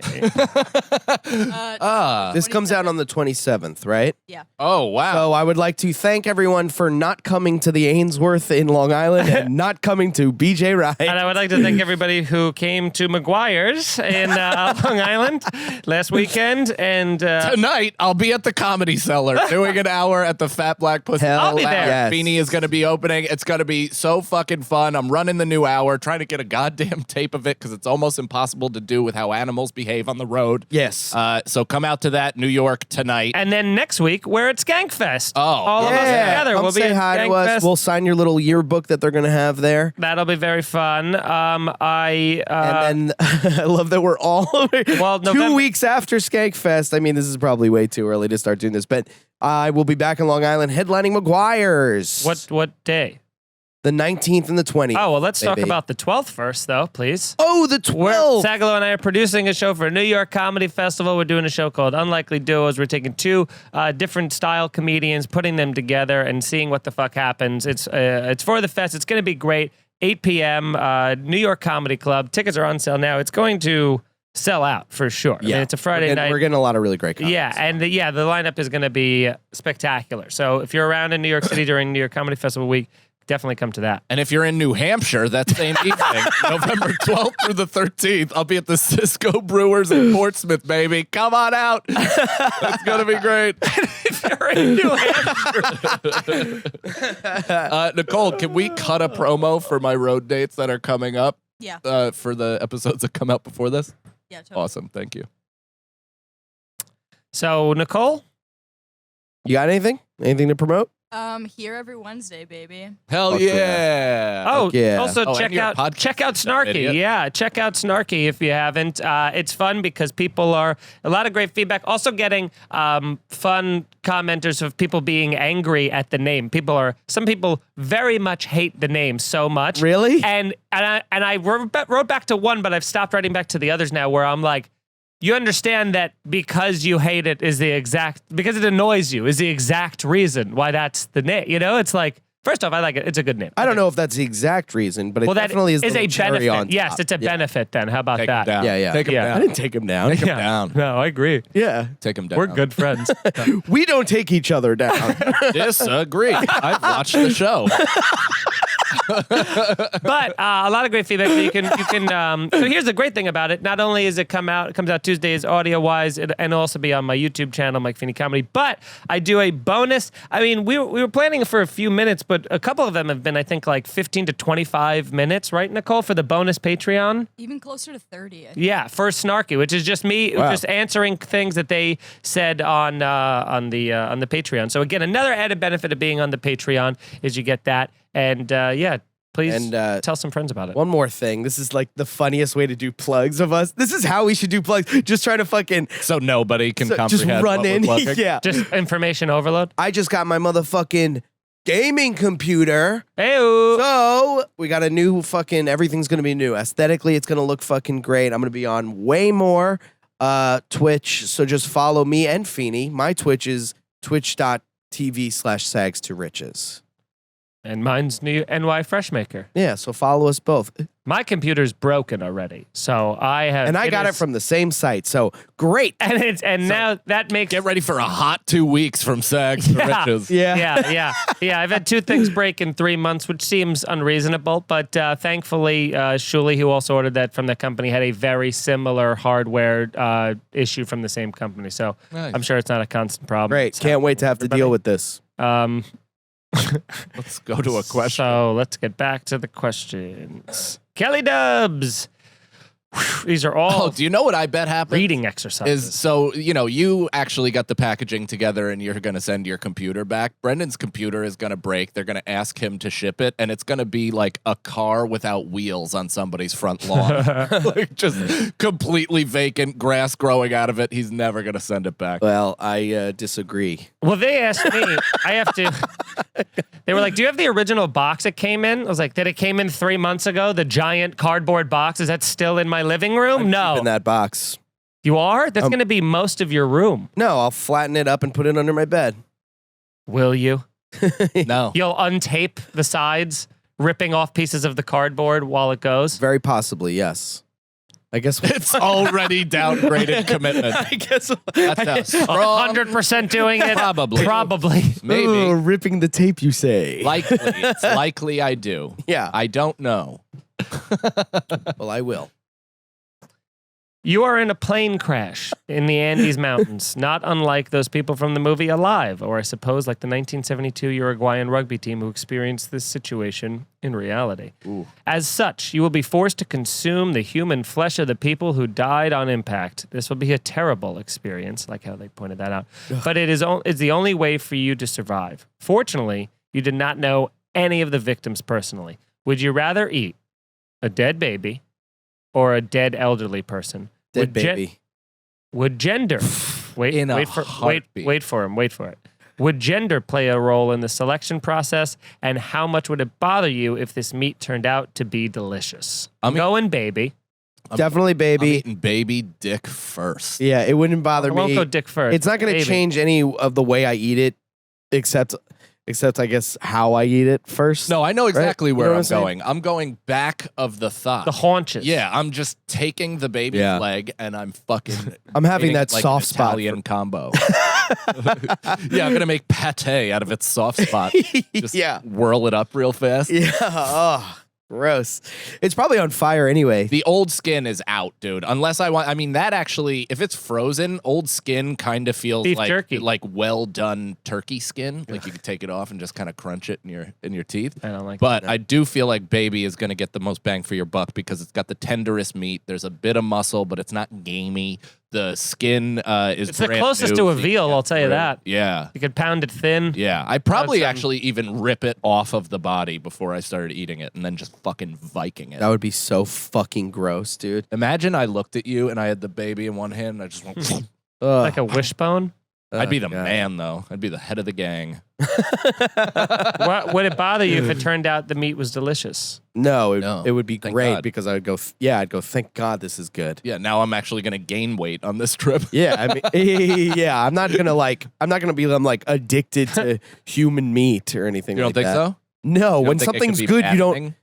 This comes out on the 27th, right? Yeah. Oh, wow. So I would like to thank everyone for not coming to the Ainsworth in Long Island and not coming to BJ Ride. And I would like to thank everybody who came to McGuire's in Long Island last weekend. And Tonight, I'll be at the Comedy Cellar doing an hour at the Fat Black Pussy. I'll be there. Yes. Feeney is going to be opening. It's going to be so fucking fun. I'm running the new hour, trying to get a goddamn tape of it because it's almost impossible to do with how animals behave on the road. Yes. So come out to that, New York, tonight. And then next week, we're at Skankfest. Oh, all of us together. Come We'll be say at hi to us. Skankfest. We'll sign your little yearbook that they're going to have there. That'll be very fun. And then I love that we're all 2 weeks after Skankfest. I mean, this is probably way too early to start doing this, but I will be back in Long Island headlining McGuire's. What day? The 19th and the 20th. Oh, well, let's talk baby. about the 12th first, though, please. Oh, the 12th. Sagalow and I are producing a show for a New York Comedy Festival. We're doing a show called Unlikely Duos. We're taking two different style comedians, putting them together, and seeing what the fuck happens. It's for the fest. It's going to be great. 8 p.m. New York Comedy Club. Tickets are on sale now. It's going to sell out for sure. Yeah. I mean, it's a Friday night. We're getting a lot of really great comics. Yeah, and the lineup is going to be spectacular. So if you're around in New York City during New York Comedy Festival week, definitely come to that. And if you're in New Hampshire that same evening, November 12th through the 13th, I'll be at the Cisco Brewers in Portsmouth, baby. Come on out. It's going to be great. If you're in New Hampshire. Nicole, can we cut a promo for my road dates that are coming up? Yeah. For the episodes that come out before this? Yeah. Totally. Awesome. Thank you. So, Nicole? You got anything? Anything to promote? Here every Wednesday, baby. Hell Fuck yeah. Oh, yeah. also Oh, check and your out podcast, Snarky. idiot. Yeah, check out Snarky if you haven't. It's fun because people are a lot of great feedback. Also getting fun commenters of people being angry at the name. Some people very much hate the name so much. Really? And I wrote back to one, but I've stopped writing back to the others now, where I'm like, you understand that because you hate it because it annoys you is the exact reason why that's the name. You know, it's like, first off, I like it. It's a good name. I don't know if that's the exact reason, but it Well, that definitely is is the a cherry benefit. on top. Yes, it's a benefit then. How about Take that? him down. Yeah. Take him Yeah. I down. didn't take him down. Take him Yeah. down. No, I agree. Yeah. Take him down. We're good friends. We don't take each other down. Disagree. I've watched the show. But a lot of great feedback. So you can. So here's the great thing about it. Not only is it comes out Tuesdays audio wise, and also be on my YouTube channel, Mike Feeney Comedy. But I do a bonus. I mean, we were planning for a few minutes, but a couple of them have been, I think, like 15 to 25 minutes, right, Nicole, for the bonus Patreon? Even closer to 30. Yeah, for Snarky, which is just me just answering things that they said on the Patreon. So again, another added benefit of being on the Patreon is you get that. And please tell some friends about it. One more thing. This is like the funniest way to do plugs of us. This is how we should do plugs. Just try to fucking... So nobody can comprehend just run in. Yeah. Just information overload. I just got my motherfucking gaming computer. Hey-oo. So we got a new fucking... Everything's going to be new. Aesthetically, it's going to look fucking great. I'm going to be on way more Twitch. So just follow me and Feeney. My Twitch is twitch.tv/sags2riches. And mine's new NY Freshmaker. Yeah, so follow us both. My computer's broken already, so I have. And I got it from the same site, so great. And now that makes. Get ready for a hot 2 weeks from Sags to Riches. Yeah. I've had 2 things break in 3 months, which seems unreasonable, but thankfully, Shuli, who also ordered that from the company, had a very similar hardware issue from the same company. So nice. I'm sure it's not a constant problem. Great. Can't wait to have to deal with this. Let's go to a question. So let's get back to the questions. Kelly Dubs. Whew, these are all. Oh, do you know what I bet happened? Reading exercises. So, you actually got the packaging together and you're going to send your computer back. Brendan's computer is going to break. They're going to ask him to ship it, and it's going to be like a car without wheels on somebody's front lawn. Like just completely vacant, grass growing out of it. He's never going to send it back. Well, I disagree. Well, they asked me. I have to. They were like, "Do you have the original box it came in?" I was like, "Did it came in 3 months ago? The giant cardboard box? Is that still in my living room?" No. In that box. You are? That's going to be most of your room. No, I'll flatten it up and put it under my bed. Will you? No. You'll untape the sides, ripping off pieces of the cardboard while it goes? Very possibly, yes. I guess it's already downgraded commitment. I guess that's a strong 100% doing it. Probably. Maybe. Ooh, ripping the tape, you say. Likely. It's likely I do. Yeah. I don't know. Well, I will. You are in a plane crash in the Andes Mountains, not unlike those people from the movie Alive, or I suppose like the 1972 Uruguayan rugby team who experienced this situation in reality. Ooh. As such, you will be forced to consume the human flesh of the people who died on impact. This will be a terrible experience, like how they pointed that out. But it's the only way for you to survive. Fortunately, you did not know any of the victims personally. Would you rather eat a dead baby or a dead elderly person? Dead baby. Would gender wait for it. Would gender play a role in the selection process, and how much would it bother you if this meat turned out to be delicious? I'm going baby. Definitely baby. I'm eating baby dick first. Yeah, it wouldn't bother me. I won't go dick first. It's not going to change any of the way I eat it, except I guess how I eat it first. No, I know exactly where I'm saying? going. I'm going back of the thigh. The haunches. Yeah, I'm just taking the baby's leg and I'm fucking. I'm having that like soft spot. Italian combo. Yeah, I'm gonna make pate out of its soft spot. Just whirl it up real fast. Yeah. Oh. Gross. It's probably on fire anyway. The old skin is out, dude. Unless I mean, that actually, if it's frozen, old skin kind of feels beef like jerky. Like well done turkey skin. Like you could take it off and just kind of crunch it in your teeth. I don't like but that. I do feel like baby is gonna get the most bang for your buck because it's got the tenderest meat. There's a bit of muscle, but it's not gamey. The skin is it's the closest to a veal, I'll tell you that. Yeah. You could pound it thin. Yeah. I probably actually even rip it off of the body before I started eating it and then just fucking Viking it. That would be so fucking gross, dude. Imagine I looked at you and I had the baby in one hand and I just went like a wishbone. I'd be the man, though. I'd be the head of the gang. Would it bother you if it turned out the meat was delicious? No, it would be Thank great God. because I'd go, thank God this is good. Yeah, now I'm actually going to gain weight on this trip. Yeah, I mean, yeah, I'm not going to be addicted to human meat or anything like that. You don't think so? No, when something's good, you don't.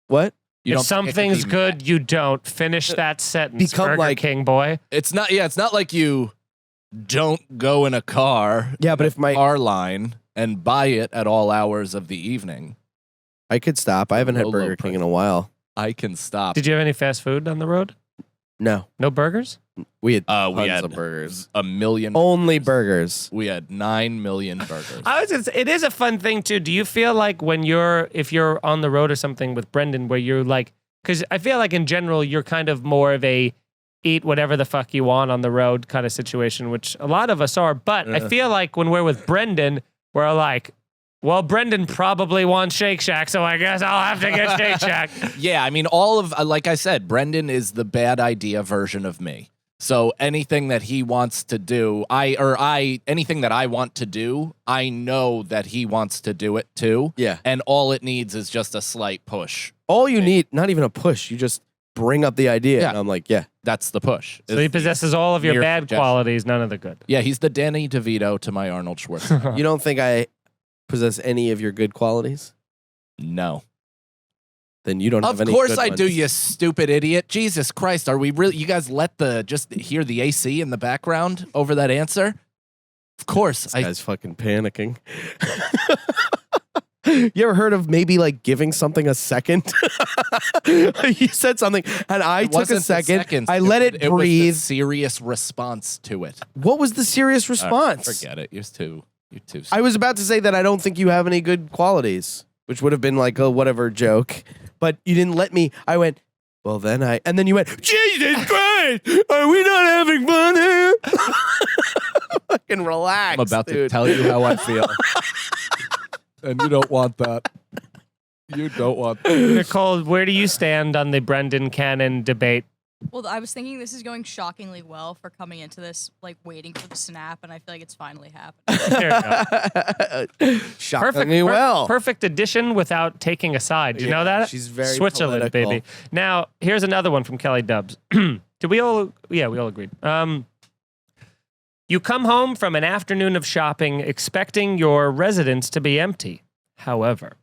What? If something's good, you don't. Finish that sentence, Become Burger King boy. It's not like you don't go in a car. Yeah, but if my car line and buy it at all hours of the evening. I could stop. I haven't had Burger King in a while. I can stop. Did you have any fast food on the road? No. No burgers? We had tons of burgers. A million. Only burgers. We had 9 million burgers. It is a fun thing too. Do you feel like if you're on the road or something with Brendan, where you're like, because I feel like in general you're kind of more of a eat whatever the fuck you want on the road kind of situation, which a lot of us are. But I feel like when we're with Brendan, we're like, well, Brendan probably wants Shake Shack, so I guess I'll have to get Shake Shack. Yeah, I mean, like I said, Brendan is the bad idea version of me. So anything that he wants to do, anything that I want to do, I know that he wants to do it too. Yeah. And all it needs is just a slight push. All you need, not even a push, you just bring up the idea. Yeah. And I'm like, yeah. That's the push. So he possesses all of your bad qualities, none of the good. Yeah, he's the Danny DeVito to my Arnold Schwarzenegger. You don't think I possess any of your good qualities? No. Then you don't have any. Of course good I ones. do, you stupid idiot. Jesus Christ, are we really? You guys just hear the AC in the background over that answer? Of course. This guy's fucking panicking. You ever heard of maybe like giving something a second? You said something, and I took a second. I let it breathe. It was a serious response to it. What was the serious response? Forget it. You're too. I was about to say that I don't think you have any good qualities, which would have been like a whatever joke, but you didn't let me. I went, well, and then you went, Jesus Christ, are we not having fun here? Fucking relax. I'm about dude. to tell you how I feel. And you don't want that. You don't want that. Nicole, where do you stand on the Brendan Cannon debate? Well, I was thinking this is going shockingly well for coming into this, like waiting for the snap, and I feel like it's finally happened. There you go. Shockingly well. Perfect addition without taking a side. Do you know that? She's very Switzerland, political. baby. Now, here's another one from Kelly Dubs. Did we all? Yeah, we all agreed. You come home from an afternoon of shopping expecting your residence to be empty. However,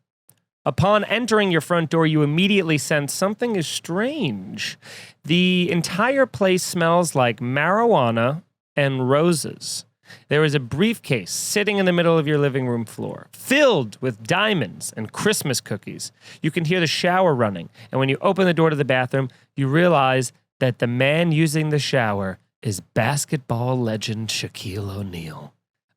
upon entering your front door, you immediately sense something is strange. The entire place smells like marijuana and roses. There is a briefcase sitting in the middle of your living room floor, filled with diamonds and Christmas cookies. You can hear the shower running, and when you open the door to the bathroom, you realize that the man using the shower is basketball legend Shaquille O'Neal.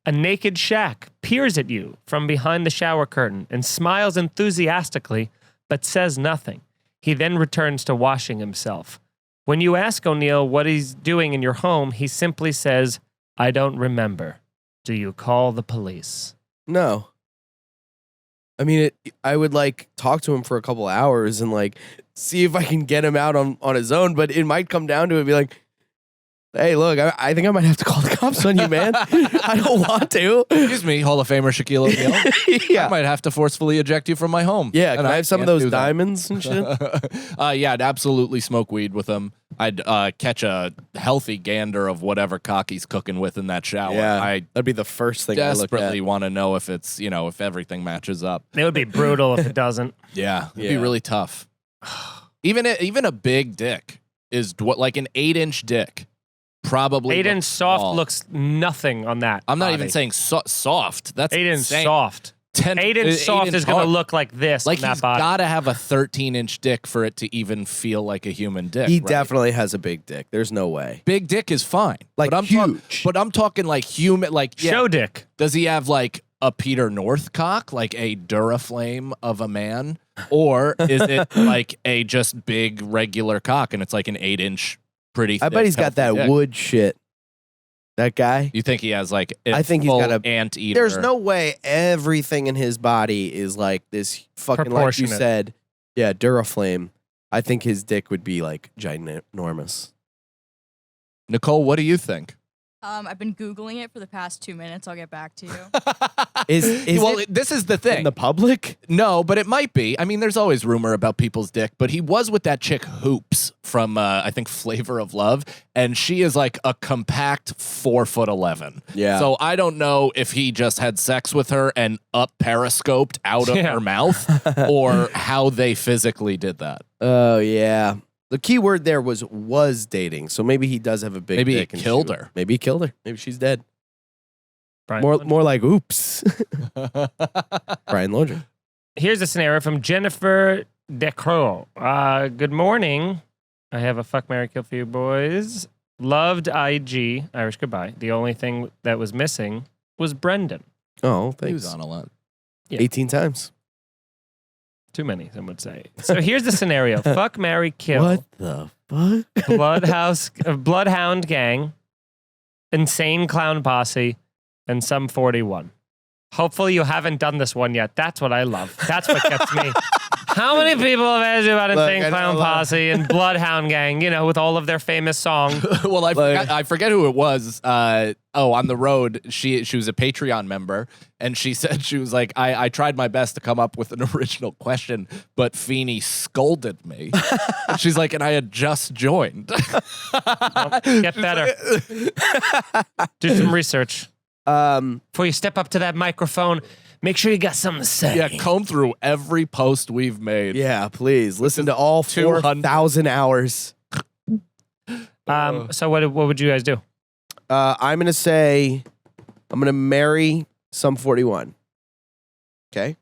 A naked Shaq peers at you from behind the shower curtain and smiles enthusiastically, but says nothing. He then returns to washing himself. When you ask O'Neal what he's doing in your home, he simply says, I don't remember. Do you call the police? No. I mean, I would like talk to him for a couple hours and like see if I can get him out on his own, but it might come down to it, be like, hey, look, I think I might have to call the cops on you, man. I don't want to. Excuse me, Hall of Famer Shaquille O'Neal. Yeah. I might have to forcefully eject you from my home. Yeah, can I have some of those can't do that. diamonds and shit? Yeah, I'd absolutely smoke weed with him. I'd catch a healthy gander of whatever cock he's cooking with in that shower. Yeah, I that'd be the first thing I look desperately at. want to know if it's, if everything matches up. It would be brutal if it doesn't. Yeah, it'd be Yeah. really tough. Even a big dick is like an 8-inch dick. Probably 8-inch soft small. looks nothing on that. I'm not body. even saying soft. That's 8-inch insane. soft. 8-inch soft is going to look like this. like on that he's body. got to have a 13-inch dick for it to even feel like a human dick. He right? definitely has a big dick. There's no way. Big dick is fine. Like, but I'm huge. but I'm talking like human. Like Show dick. Does he have like a Peter North cock, like a Duraflame of a man, or is it like a just big regular cock and it's like an 8-inch pretty? I bet he's got that dick? wood shit. That guy. You think he has like? I think he's got a anteater. There's no way everything in his body is like this fucking, like you Proportionate. said. Yeah, Duraflame. I think his dick would be like ginormous. Nicole, what do you think? I've been Googling it for the past 2 minutes. I'll get back to you. Is well, it this is the thing. in the public? No, but it might be. I mean, there's always rumor about people's dick, but he was with that chick Hoops from, I think, Flavor of Love, and she is like a compact 4'11". Yeah. So I don't know if he just had sex with her and up periscoped out of Yeah. her mouth, or how they physically did that. Oh yeah. The key word there was dating. So maybe he does have a big Maybe he dick. and killed she- her. Maybe he killed her. Maybe she's dead. Brian More Lundgren. more like oops. Brian Lundgren. Here's a scenario from Jennifer Decroix. Good morning. I have a fuck, marry, kill for you boys. Loved IG, Irish goodbye. The only thing that was missing was Brendan. Oh, thanks. He was on a lot. Yeah. 18 times. Too many, some would say. So here's the scenario. Fuck, marry, kill. What the fuck? Bloodhound Gang, Insane Clown Posse, and Sum 41. Hopefully you haven't done this one yet. That's what I love. That's what gets me. How many people have asked you about Insane Clown Posse and Bloodhound Gang, you know, with all of their famous songs? Well, I forget who it was. On the road, she was a Patreon member, and she said, she was like, I tried my best to come up with an original question, but Feeney scolded me. And she's like, and I had just joined. Get better. Do some research. Before you step up to that microphone, make sure you got something to say. Yeah, comb through every post we've made. Yeah, please. Listen to all 4,000 hours. So what would you guys do? I'm going to say I'm going to marry Sum 41. Okay?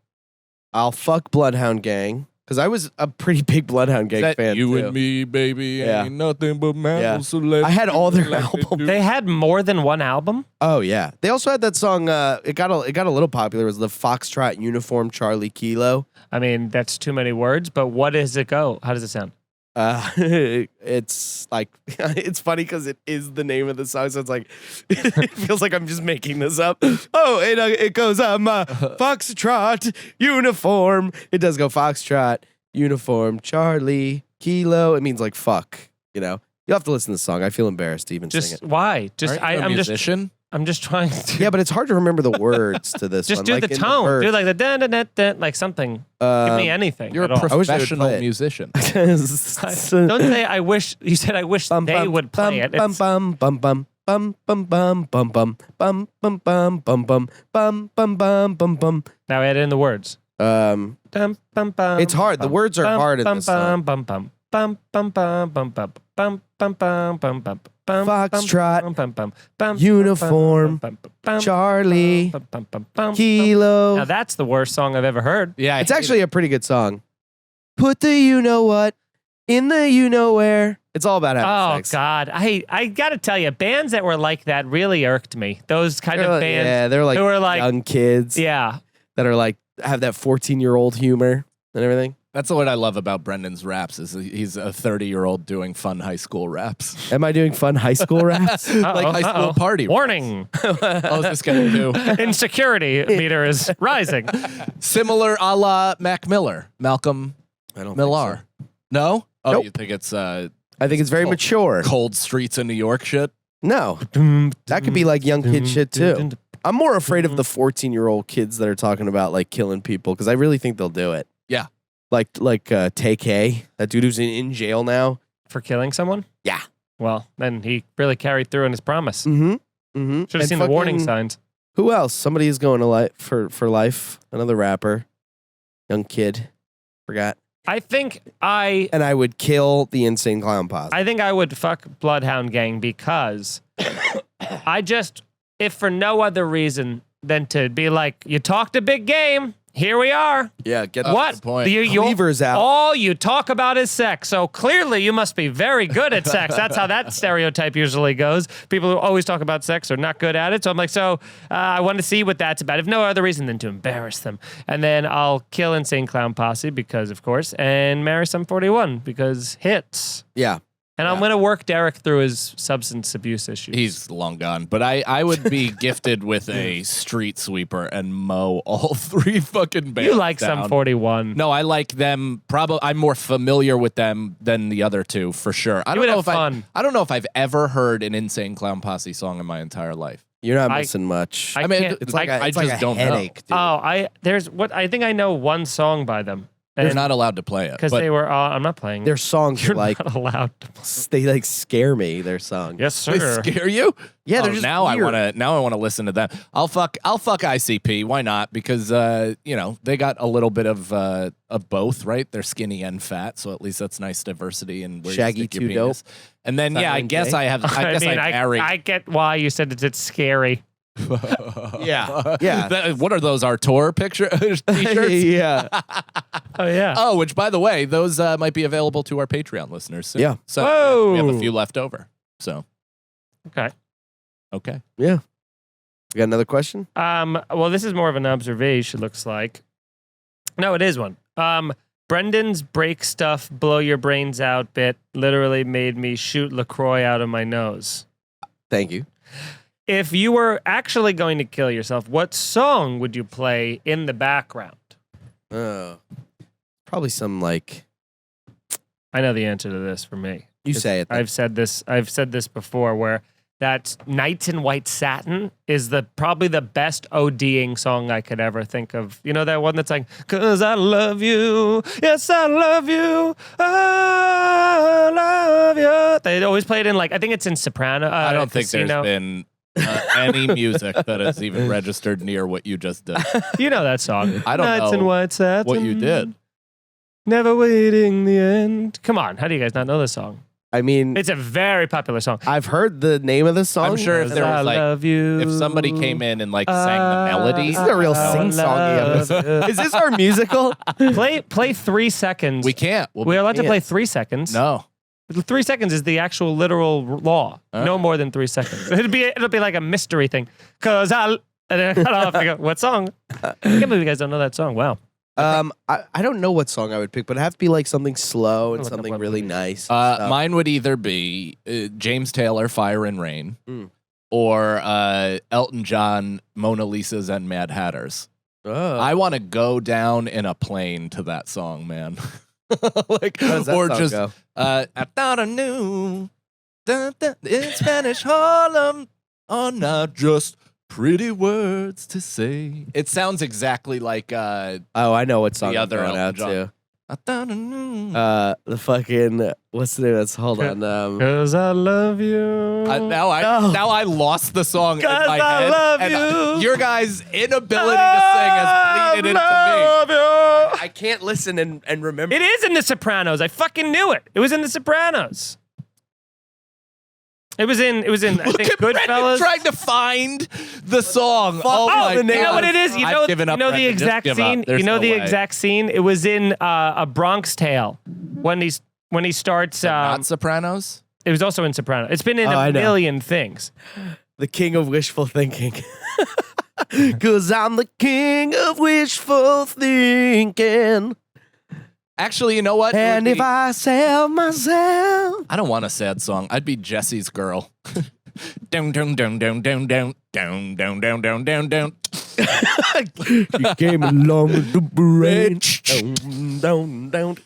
I'll fuck Bloodhound Gang. Because I was a pretty big Bloodhound Gang fan, you too. and me, baby, ain't nothing but mammals. Yeah. So let's I had all their do what they albums. do. They had more than one album? Oh, yeah. They also had that song, it got a little popular. It was the Foxtrot Uniform Charlie Kilo. I mean, that's too many words, but what does it go? How does it sound? It's like, it's funny because it is the name of the song, so it's like, it feels like I'm just making this up. Oh, it goes, Foxtrot Uniform. It does go Foxtrot Uniform Charlie Kilo. It means like fuck, you know? You'll have to listen to the song. I feel embarrassed to even sing it. Why? I'm just trying to. Yeah, but it's hard to remember the words to this Just one. do like the in tone. verse. Do like the dun dun dun dun, like something. Give me anything. You're at a all. I wish they would professional play it. musician. Don't say I wish. You said I wish they would play it. Bum It's- bum bum bum bum bum bum bum bum bum bum bum bum bum bum bum bum bum bum. Now add in the words. Um, Dum, bum, bum, It's hard. The bum, words are bum, hard in bum, this song. bum, bum, bum, bum, bum, bum, bum, bum, bum, bum, bum, bum, bum, Foxtrot, bum, bum, bum, bum, Uniform, bum, bum, bum, Charlie, bum, bum, bum, bum, Kilo. Now that's the worst song I've ever heard. Yeah, It's actually a pretty good song. Put the you know what in the you know where. It's all about having Oh sex. God, I gotta tell you, bands that were like that really irked me. Those kind of bands, Yeah, they're like who were like, young kids yeah, that are like have that 14-year-old humor and everything. That's what I love about Brendan's raps is he's a 30-year-old doing fun high school raps. Am I doing fun high school raps? Like high school party raps. Warning, Oh, is this getting new? insecurity meter is rising. Similar a la Mac Miller, Malcolm I don't Millar. No? Oh, Nope. you think it's I think it's very mature. cold streets of New York shit? No, that could be like young kid shit too. I'm more afraid of the 14-year-old kids that are talking about like killing people because I really think they'll do it. Yeah. Like TK, that dude who's in jail now. For killing someone? Yeah. Well, then he really carried through in his promise. Mm-hmm. Mm-hmm. Should have seen the warning signs. Who else? Somebody is going to life for life. Another rapper, young kid. Forgot. I think And I would kill the Insane Clown Posse. I would fuck Bloodhound Gang because if for no other reason than to be like, you talked a big game. Here we are. Yeah, get What? good point. Cleavers out. All you talk about is sex. So clearly you must be very good at sex. That's how that stereotype usually goes. People who always talk about sex are not good at it. So I'm like, I want to see what that's about. If no other reason than to embarrass them. And then I'll kill Insane Clown Posse because, of course, and marry Sum 41 because hits. Yeah. And I'm going to work Derek through his substance abuse issues. He's long gone. But I would be gifted with a street sweeper and mow all three fucking bands You like down. Sum 41. No, I like them. Probably, I'm more familiar with them than the other two for sure. I You don't would know have if fun. I don't know if I've ever heard an Insane Clown Posse song in my entire life. You're not missing much. I mean, can't- it's like I it's like just a don't know. headache, dude. I think I know one song by them. You're not allowed to play it. Because but they were, I'm not playing. Their songs You're are like not allowed to. they like scare me. Their songs. Yes, they sir. scare you? Yeah, they're Oh, just now weird. I want to listen to them. I'll fuck ICP. Why not? Because they got a little bit of both, right? They're skinny and fat, so at least that's nice diversity and where Shaggy you stick your too penis. And then Fat I and guess gay? I have I guess I marry. I get why you said it's scary. Yeah. What are those? Our tour picture t-shirts? Yeah. Oh yeah. Oh, which by the way, those might be available to our Patreon listeners soon. Yeah. So Whoa. we have a few left over. So Okay. Yeah. You got another question? Well, this is more of an observation, looks like. No, it is one. Brendan's break stuff, blow your brains out bit literally made me shoot LaCroix out of my nose. Thank you. If you were actually going to kill yourself, what song would you play in the background? Probably some like. I know the answer to this for me. You say it. Then. I've said this before, where that Nights in White Satin is probably the best ODing song I could ever think of. You know that one that's like, 'cause I love you, yes I love you, I love you. They always play it in like, I think it's in soprano. I don't think Casino. there's been any music that has even registered near what you just did. You know that song. I don't Nights know in White Satin, what you did. Never waiting the end. Come on, how do you guys not know this song? I mean, It's a very popular song. I've heard the name of the song. I'm sure if there I was like, love you. if somebody came in and like sang the melody, This is a real sing-songy episode. Is this our musical? Play 3 seconds. we can't. We're allowed to play 3 seconds. No. 3 seconds is the actual literal law. No more than 3 seconds. It'll be like a mystery thing. 'Cause and then cut off. I go, what song? I can't believe you guys don't know that song. Wow. I don't know what song I would pick, but it'd have to be like something slow and Look up something what really movie. nice. Mine would either be James Taylor, Fire and Rain, or Elton John, Mona Lisa's and Mad Hatters. I want to go down in a plane to that song, man. Like, How does that or song just go? I thought I knew in Spanish Harlem are not just pretty words to say. It sounds exactly like Oh, I know what song the I'm other going Elton out John. to. I thought I knew. The fucking what's the name? That's hold on. 'Cause I love you. Now I lost the song in 'Cause my I head. love and you. Your guys' inability to sing has bleeded into me. I can't listen and remember. It is in The Sopranos. I fucking knew it. It was in The Sopranos. It was in. I Look think at Brendan Goodfellas. trying to find the song. Oh my you know God. what it is? You know, I've given up, the Brendan. Just exact give up. scene. There's You know no the way. exact scene. It was in A Bronx Tale when he starts. Not Sopranos? It was also in Soprano. It's been in I a know. million things. The king of wishful thinking. 'Cause I'm the king of wishful thinking. Actually, you know what? It And would if be- I sell myself. I don't want a sad song. I'd be Jesse's Girl. Down, down, down, down, down, down, down, down, down, down, down, down. You came along with the brain. Down, down.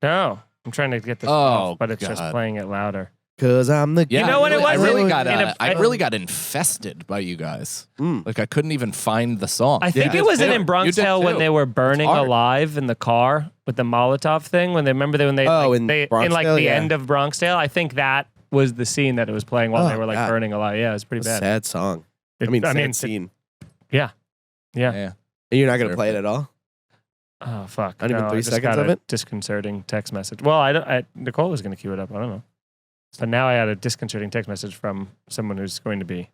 No, I'm trying to get this Oh, off, but it's just God. playing it louder. 'Cause I'm the Yeah, You know what it was? I really In- got in a- I really got infested by you guys. Like I couldn't even find the song. I think it was in You Bronx did Tale when too. they were burning hard. alive in the car with the Molotov thing. When they Oh, in Bronx in like Tale, the yeah. end of Bronx Tale. I think that was the scene that it was playing while they Oh, were like God. burning alive. Yeah, it was pretty bad. sad song. It- I mean, sad it- scene. yeah. Yeah. And you're not going to play it at all? Oh fuck! Not even No, 3 I just seconds got of a it? disconcerting text message. Well, Nicole was going to cue it up. I don't know. So now I had a disconcerting text message from someone who's going to be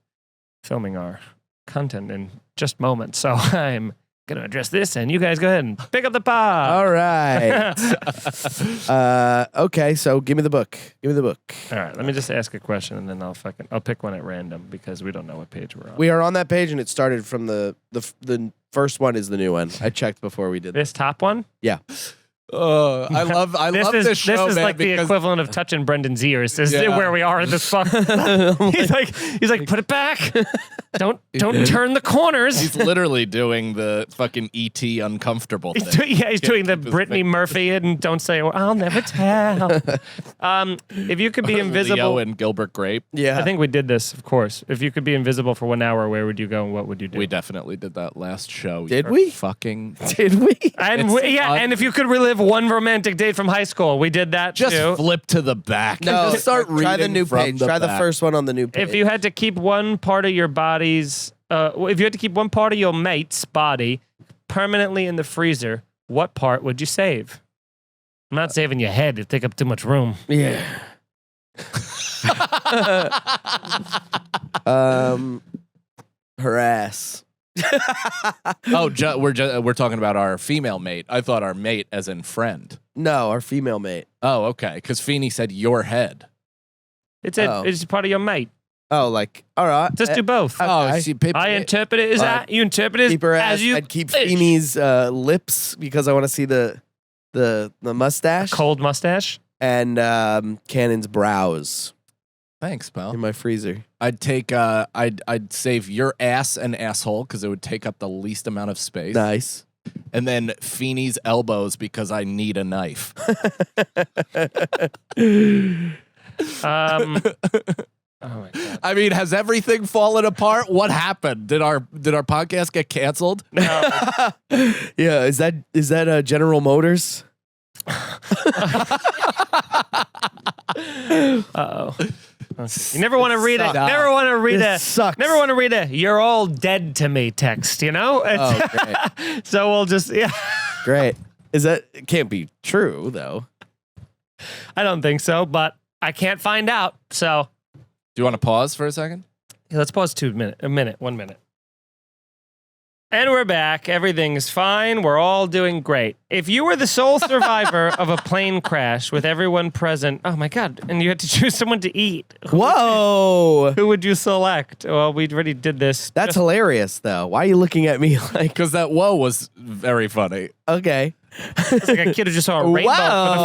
filming our content in just moments. So I'm going to address this, and you guys go ahead and pick up the pod. All right. Okay, so give me the book. Give me the book. All right, let me just ask a question, and then I'll pick one at random because we don't know what page we're on. We are on that page, and it started from the first one is the new one. I checked before we did. This top one. Yeah. I love this show, This is man, like the because equivalent of touching Brendan's ears. This is Yeah. where we are in this fuck. he's like, put it back. Don't turn the corners. he's literally doing the fucking ET uncomfortable He's thing. he's doing the keep his Brittany Murphy and don't say, well, I'll never tell. If you could be invisible. Leo and Gilbert Grape. Yeah. I think we did this, of course. If you could be invisible for 1 hour, where would you go and what would you do? We definitely did that last show. Did You're we? Fucking Did we? and It's and if you could relive one romantic date from high school, we did that just too. flip to the back. No, Just start try the reading new from page. the Try the back. first one on the new page. If you had to keep one part of your body's, if you had to keep one part of your mate's body permanently in the freezer, what part would you save? I'm not saving your head; it'd take up too much room. Yeah. Her ass. Oh, we're talking about our female mate. I thought our mate as in friend. No, our female mate. Oh, okay. Because Feeney said your head. It's part of your mate. Oh, like, all right. Just do both. Okay. Oh, see, I interpret it as that. You interpret it Keep her as ass. you. I'd keep Feeney's lips because I want to see the mustache. Cold mustache. And Cannon's brows Thanks, pal. in my freezer. I'd take I'd save your ass and asshole because it would take up the least amount of space. Nice. And then Feeney's elbows because I need a knife. Oh my God. I mean, has everything fallen apart? What happened? Did our podcast get canceled? Yeah, is that General Motors? Uh-oh. You never want to read it. Never want to read This sucks. Never want to read a "you're all dead to me" text. You know. Oh, great. So we'll just Great. It can't be true though. I don't think so, but I can't find out. So Do you want to pause for a second? let's pause 1 minute. And we're back. Everything's fine. We're all doing great. If you were the sole survivor of a plane crash with everyone present, oh my God, and you had to choose someone to eat, Whoa. who would you select? Well, we already did this. That's hilarious though. Why are you looking at me like Because that whoa was very funny. okay? It's like a kid who just saw a rainbow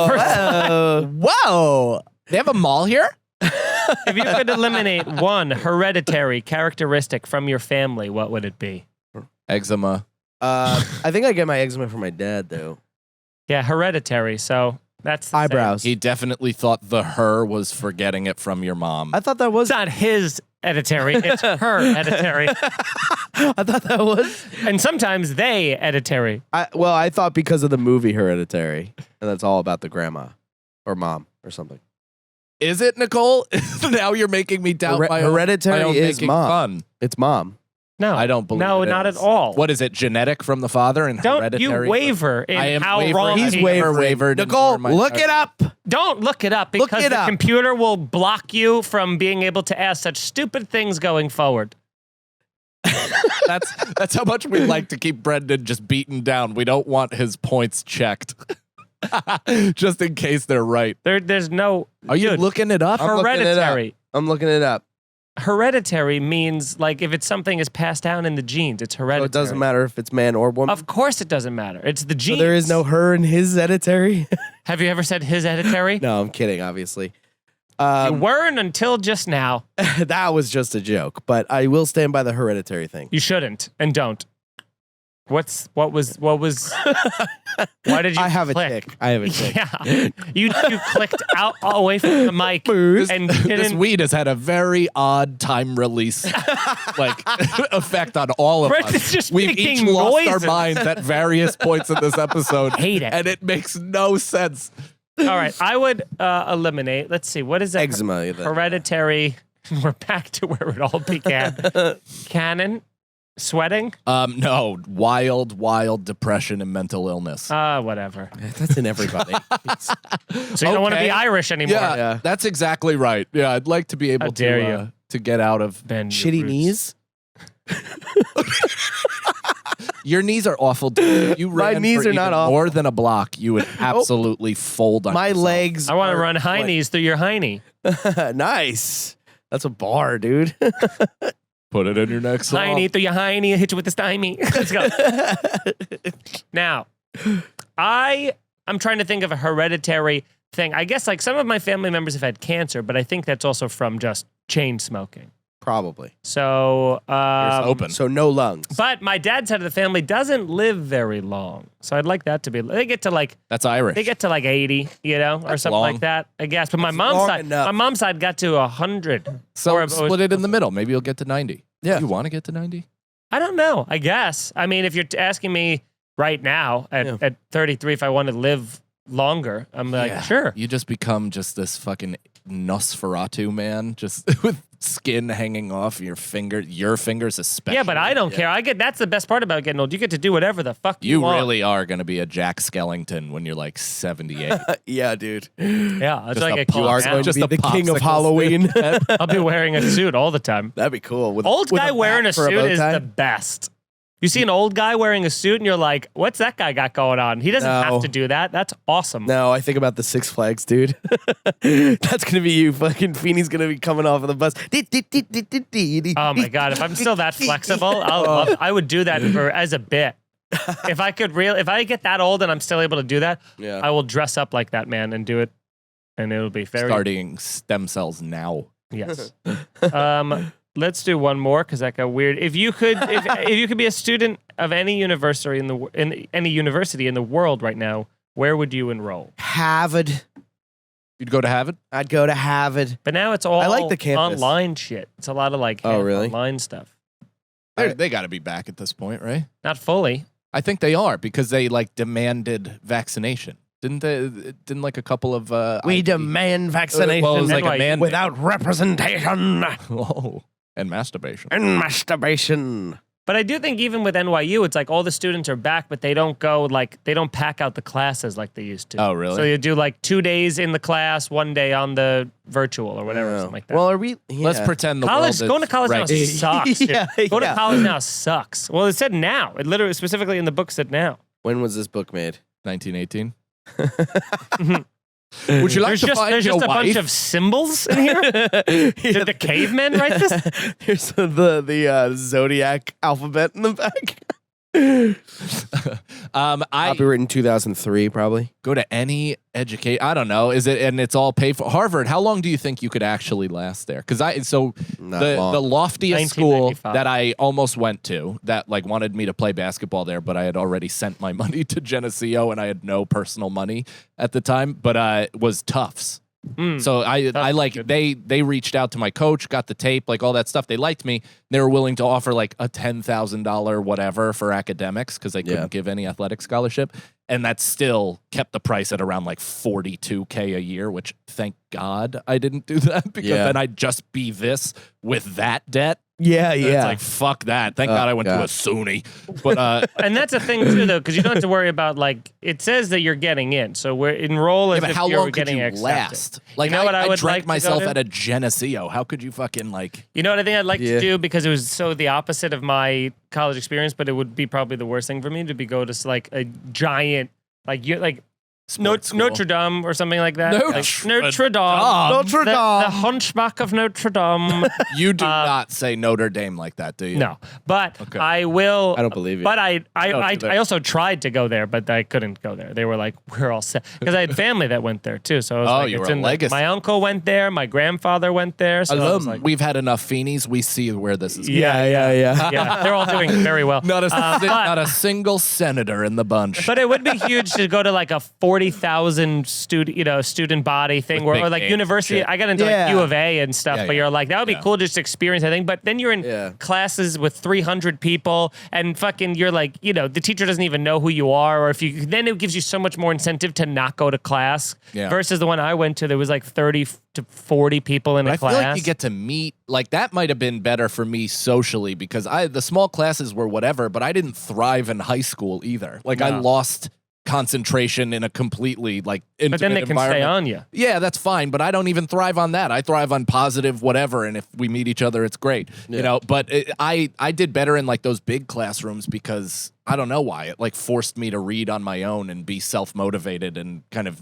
for the first time. Whoa! They have a mall here? If you could eliminate one hereditary characteristic from your family, what would it be? Eczema. I think I get my eczema from my dad though. Yeah, hereditary. So that's the Eyebrows. He definitely thought the her was for getting it from your mom. I thought that was. It's not his hereditary. It's her hereditary. I thought that was. And sometimes they hereditary. I thought because of the movie Hereditary, and that's all about the grandma or mom or something. Is it, Nicole? Now you're making me doubt my own Hereditary is making mom. fun. It's mom. No, I don't believe No, it not is. at all. What is it? Genetic from the father and Don't hereditary? you waver in I am how wavering. wrong He's he is. wavering. wavered in Nicole, my- look it up. Don't look it up because Look it the up. computer will block you from being able to ask such stupid things going forward. That's how much we like to keep Brendan just beaten down. We don't want his points checked. Just in case they're right. There's no. Are you Dude, looking it up? I'm looking it up. hereditary? I'm looking it up. Hereditary means like if it's something is passed down in the genes, it's hereditary. So it doesn't matter if it's man or woman. Of course, it doesn't matter. It's the So genes. there is no her and his hereditary. Have you ever said his hereditary? No, I'm kidding. Obviously, You weren't until just now. that was just a joke. But I will stand by the hereditary thing. You shouldn't and don't. What was? Why did you? I have click? a tick. I have a tick. Yeah, you clicked out away from the mic and This didn't. weed has had a very odd time release like effect on all of Brendan's us. just We've making each lost our noises. minds at various points in this episode. Hate it. And it makes no sense. All right, I would eliminate. Let's see. What is that? Eczema. Hereditary. We're back to where it all began. Canon. Sweating? No, wild depression and mental illness. Whatever. That's in everybody. So you don't want to Okay. be Irish anymore. Yeah. That's exactly right. Yeah, I'd like to be able dare to you. to get out of. Bend your Shitty roots. knees. Your knees are awful. Dude. If you My ran knees for are not even awful. more than a block, you would absolutely fold on My yourself. legs. I want to are run high like- knees through your hiney. Nice. That's a bar, dude. Put it in your next song. Hiney through your hiney, hit you with the stymie. Let's go. Now, I'm trying to think of a hereditary thing. I guess like some of my family members have had cancer, but I think that's also from just chain smoking. Probably. So, Ears open. So no lungs. but my dad's side of the family doesn't live very long. So I'd like that to be, they get to like That's Irish. 80, you know, or That's something long. like that, I guess. But my long enough. mom's side got to 100. So Or- split it in the middle. Maybe you'll get to 90. Yeah. You want to get to 90? I don't know. I guess. I mean, if you're asking me right now at 33 if I want to live longer, I'm like, Yeah. sure. You just become just this fucking Nosferatu man, just with skin hanging off your fingers especially. Yeah, but I don't care. That's the best part about getting old. You get to do whatever the fuck you want. You really are going to be a Jack Skellington when you're like 78. Yeah, dude. Yeah, it's like you are going to be the king of Halloween. I'll be wearing a suit all the time. That'd be cool. Old guy wearing a suit is the best. You see an old guy wearing a suit and you're like, what's that guy got going on? He doesn't have to do that. That's awesome. No, I think about the Six Flags, dude. That's going to be you. Fucking Feeney's going to be coming off of the bus. Oh my God. If I'm still that flexible, I would do that as a bit. If I get that old and I'm still able to do that, I will dress up like that man and do it. And it'll be very... Starting stem cells now. Yes. Let's do one more because that got weird. If you could be a student of any university in any university in the world right now, where would you enroll? Harvard. You'd go to Harvard? I'd go to Harvard. But now it's all I like the campus. Online shit. It's a lot of like online stuff. They got to be back at this point, right? Not fully. I think they are because they like demanded vaccination. Didn't like a couple of we demand vaccination. Well, it was like a man without representation. Oh, and masturbation. But I do think even with NYU, it's like all the students are back, but they don't pack out the classes like they used to. Oh, really? So you do like 2 days in the class, 1 day on the virtual or whatever, something like that. Well, are we? Yeah. Let's pretend the college. world Going to college now sucks. Going to college now sucks. Well, it said now. It literally, specifically in the book, said now. When was this book made? 1918. Would you like to find there's your just a wife? bunch of symbols in here? Did the cavemen write this? There's the zodiac alphabet in the back. Copywritten 2003, probably. Go to any I don't know. Is it? And it's all paid for. Harvard. How long do you think you could actually last there? Because the loftiest school that I almost went to that like wanted me to play basketball there, but I had already sent my money to Geneseo and I had no personal money at the time. But was Tufts. So I like they reached out to my coach, got the tape, like all that stuff. They liked me. They were willing to offer like a $10,000 whatever for academics because they couldn't give any athletic scholarship, and that still kept the price at around like $42K a year. Which thank God I didn't do that because then I'd just be this with that debt. Yeah. It's like fuck that. Thank God I went to a SUNY. But and that's a thing too, though, because you don't have to worry about like it says that you're getting in, so we're enroll as but if how you're long could getting you accepted. last? Like you know what I would drank like myself to go to? at a Geneseo. How could you fucking like? You know what I think I'd like to do because it was so the opposite of my college experience, but it would be probably the worst thing for me to be go to like a giant Notre Dame or something like that. Notre Dame. The Hunchback of Notre Dame. You do not say Notre Dame like that, do you? No, but I will. I don't believe you. But I also tried to go there, but I couldn't go there. They were like, we're all set. Because I had family that went there too. So I was like, you it's were a in legacy. my uncle went there. My grandfather went there. So I was like, we've had enough Feenies. We see where this is going. Yeah, they're all doing very well. Not a single senator in the bunch. But it would be huge to go to like a 40,000 student body thing or like university. I got into like U of A and stuff, but you're like, that would be cool just to experience, I think. But then you're in classes with 300 people and fucking you're like, the teacher doesn't even know who you are, or then it gives you so much more incentive to not go to class versus the one I went to, there was like 30 to 40 people in a class. I feel like you get to meet, like that might have been better for me socially because the small classes were whatever, but I didn't thrive in high school either. Like I lost concentration in a completely like intimate but then they can stay on you. Yeah, that's fine, but I don't even thrive on that. I thrive on positive whatever, and if we meet each other, it's great. But I did better in like those big classrooms because I don't know why. It like forced me to read on my own and be self-motivated and kind of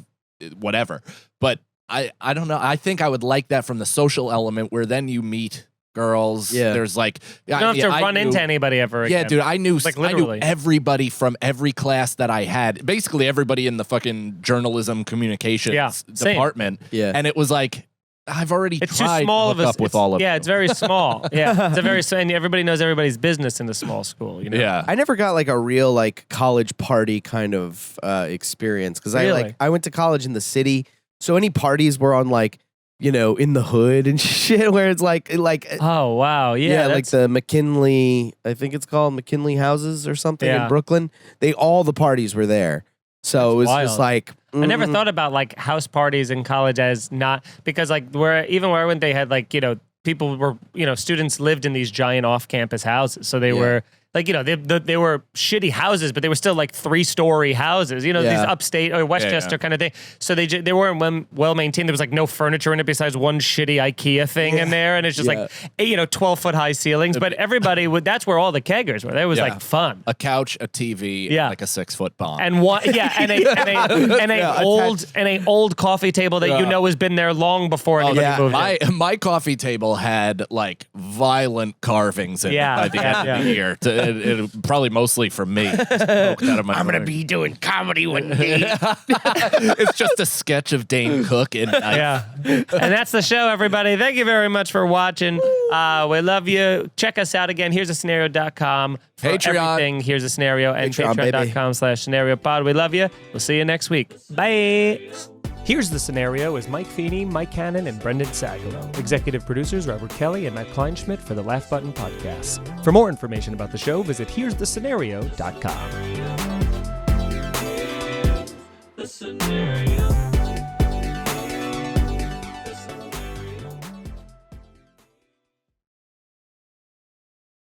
whatever. But I don't know. I think I would like that from the social element where then you meet girls. There's like you don't have to run into anybody ever again. Yeah, dude, I knew literally everybody from every class that I had. Basically everybody in the fucking journalism communications department. Yeah. And it was like I've already it's tried too small to hook up with all of them. Yeah, it's very small. Yeah, it's a very and everybody knows everybody's business in a small school. Yeah, I never got like a real like college party kind of experience because I went to college in the city, so any parties were on like in the hood and shit, where it's like oh wow, like the McKinley, I think it's called McKinley houses or something in Brooklyn. All the parties were there, so it was just like I never thought about like house parties in college as not because like where I went, they had like people were, students lived in these giant off-campus houses. So they were like, they were shitty houses, but they were still like 3-story houses, these upstate or Westchester kind of thing. So they weren't well maintained. There was like no furniture in it besides one shitty IKEA thing in there. And it's just like, 12-foot high ceilings. But everybody that's where all the keggers were. That was like fun. A couch, a TV, and like a 6-foot bomb. And an old coffee table that has been there long before anybody moved in. My coffee table had like violent carvings in it by the end of the year. It probably mostly for me. I'm going to be doing comedy one day. It's just a sketch of Dane Cook in Yeah. And that's the show, everybody. Thank you very much for watching. We love you. Check us out again. Here's a scenario.com for everything. Here's a scenario and patreon.com/scenariopod. We love you. We'll see you next week. Bye. Here's the Scenario is Mike Feeney, Mike Cannon, and Brendan Sagalow. Executive producers Robert Kelly and Matt Kleinschmidt for the Laugh Button Podcast. For more information about the show, visit here'sthescenario.com. The Scenario.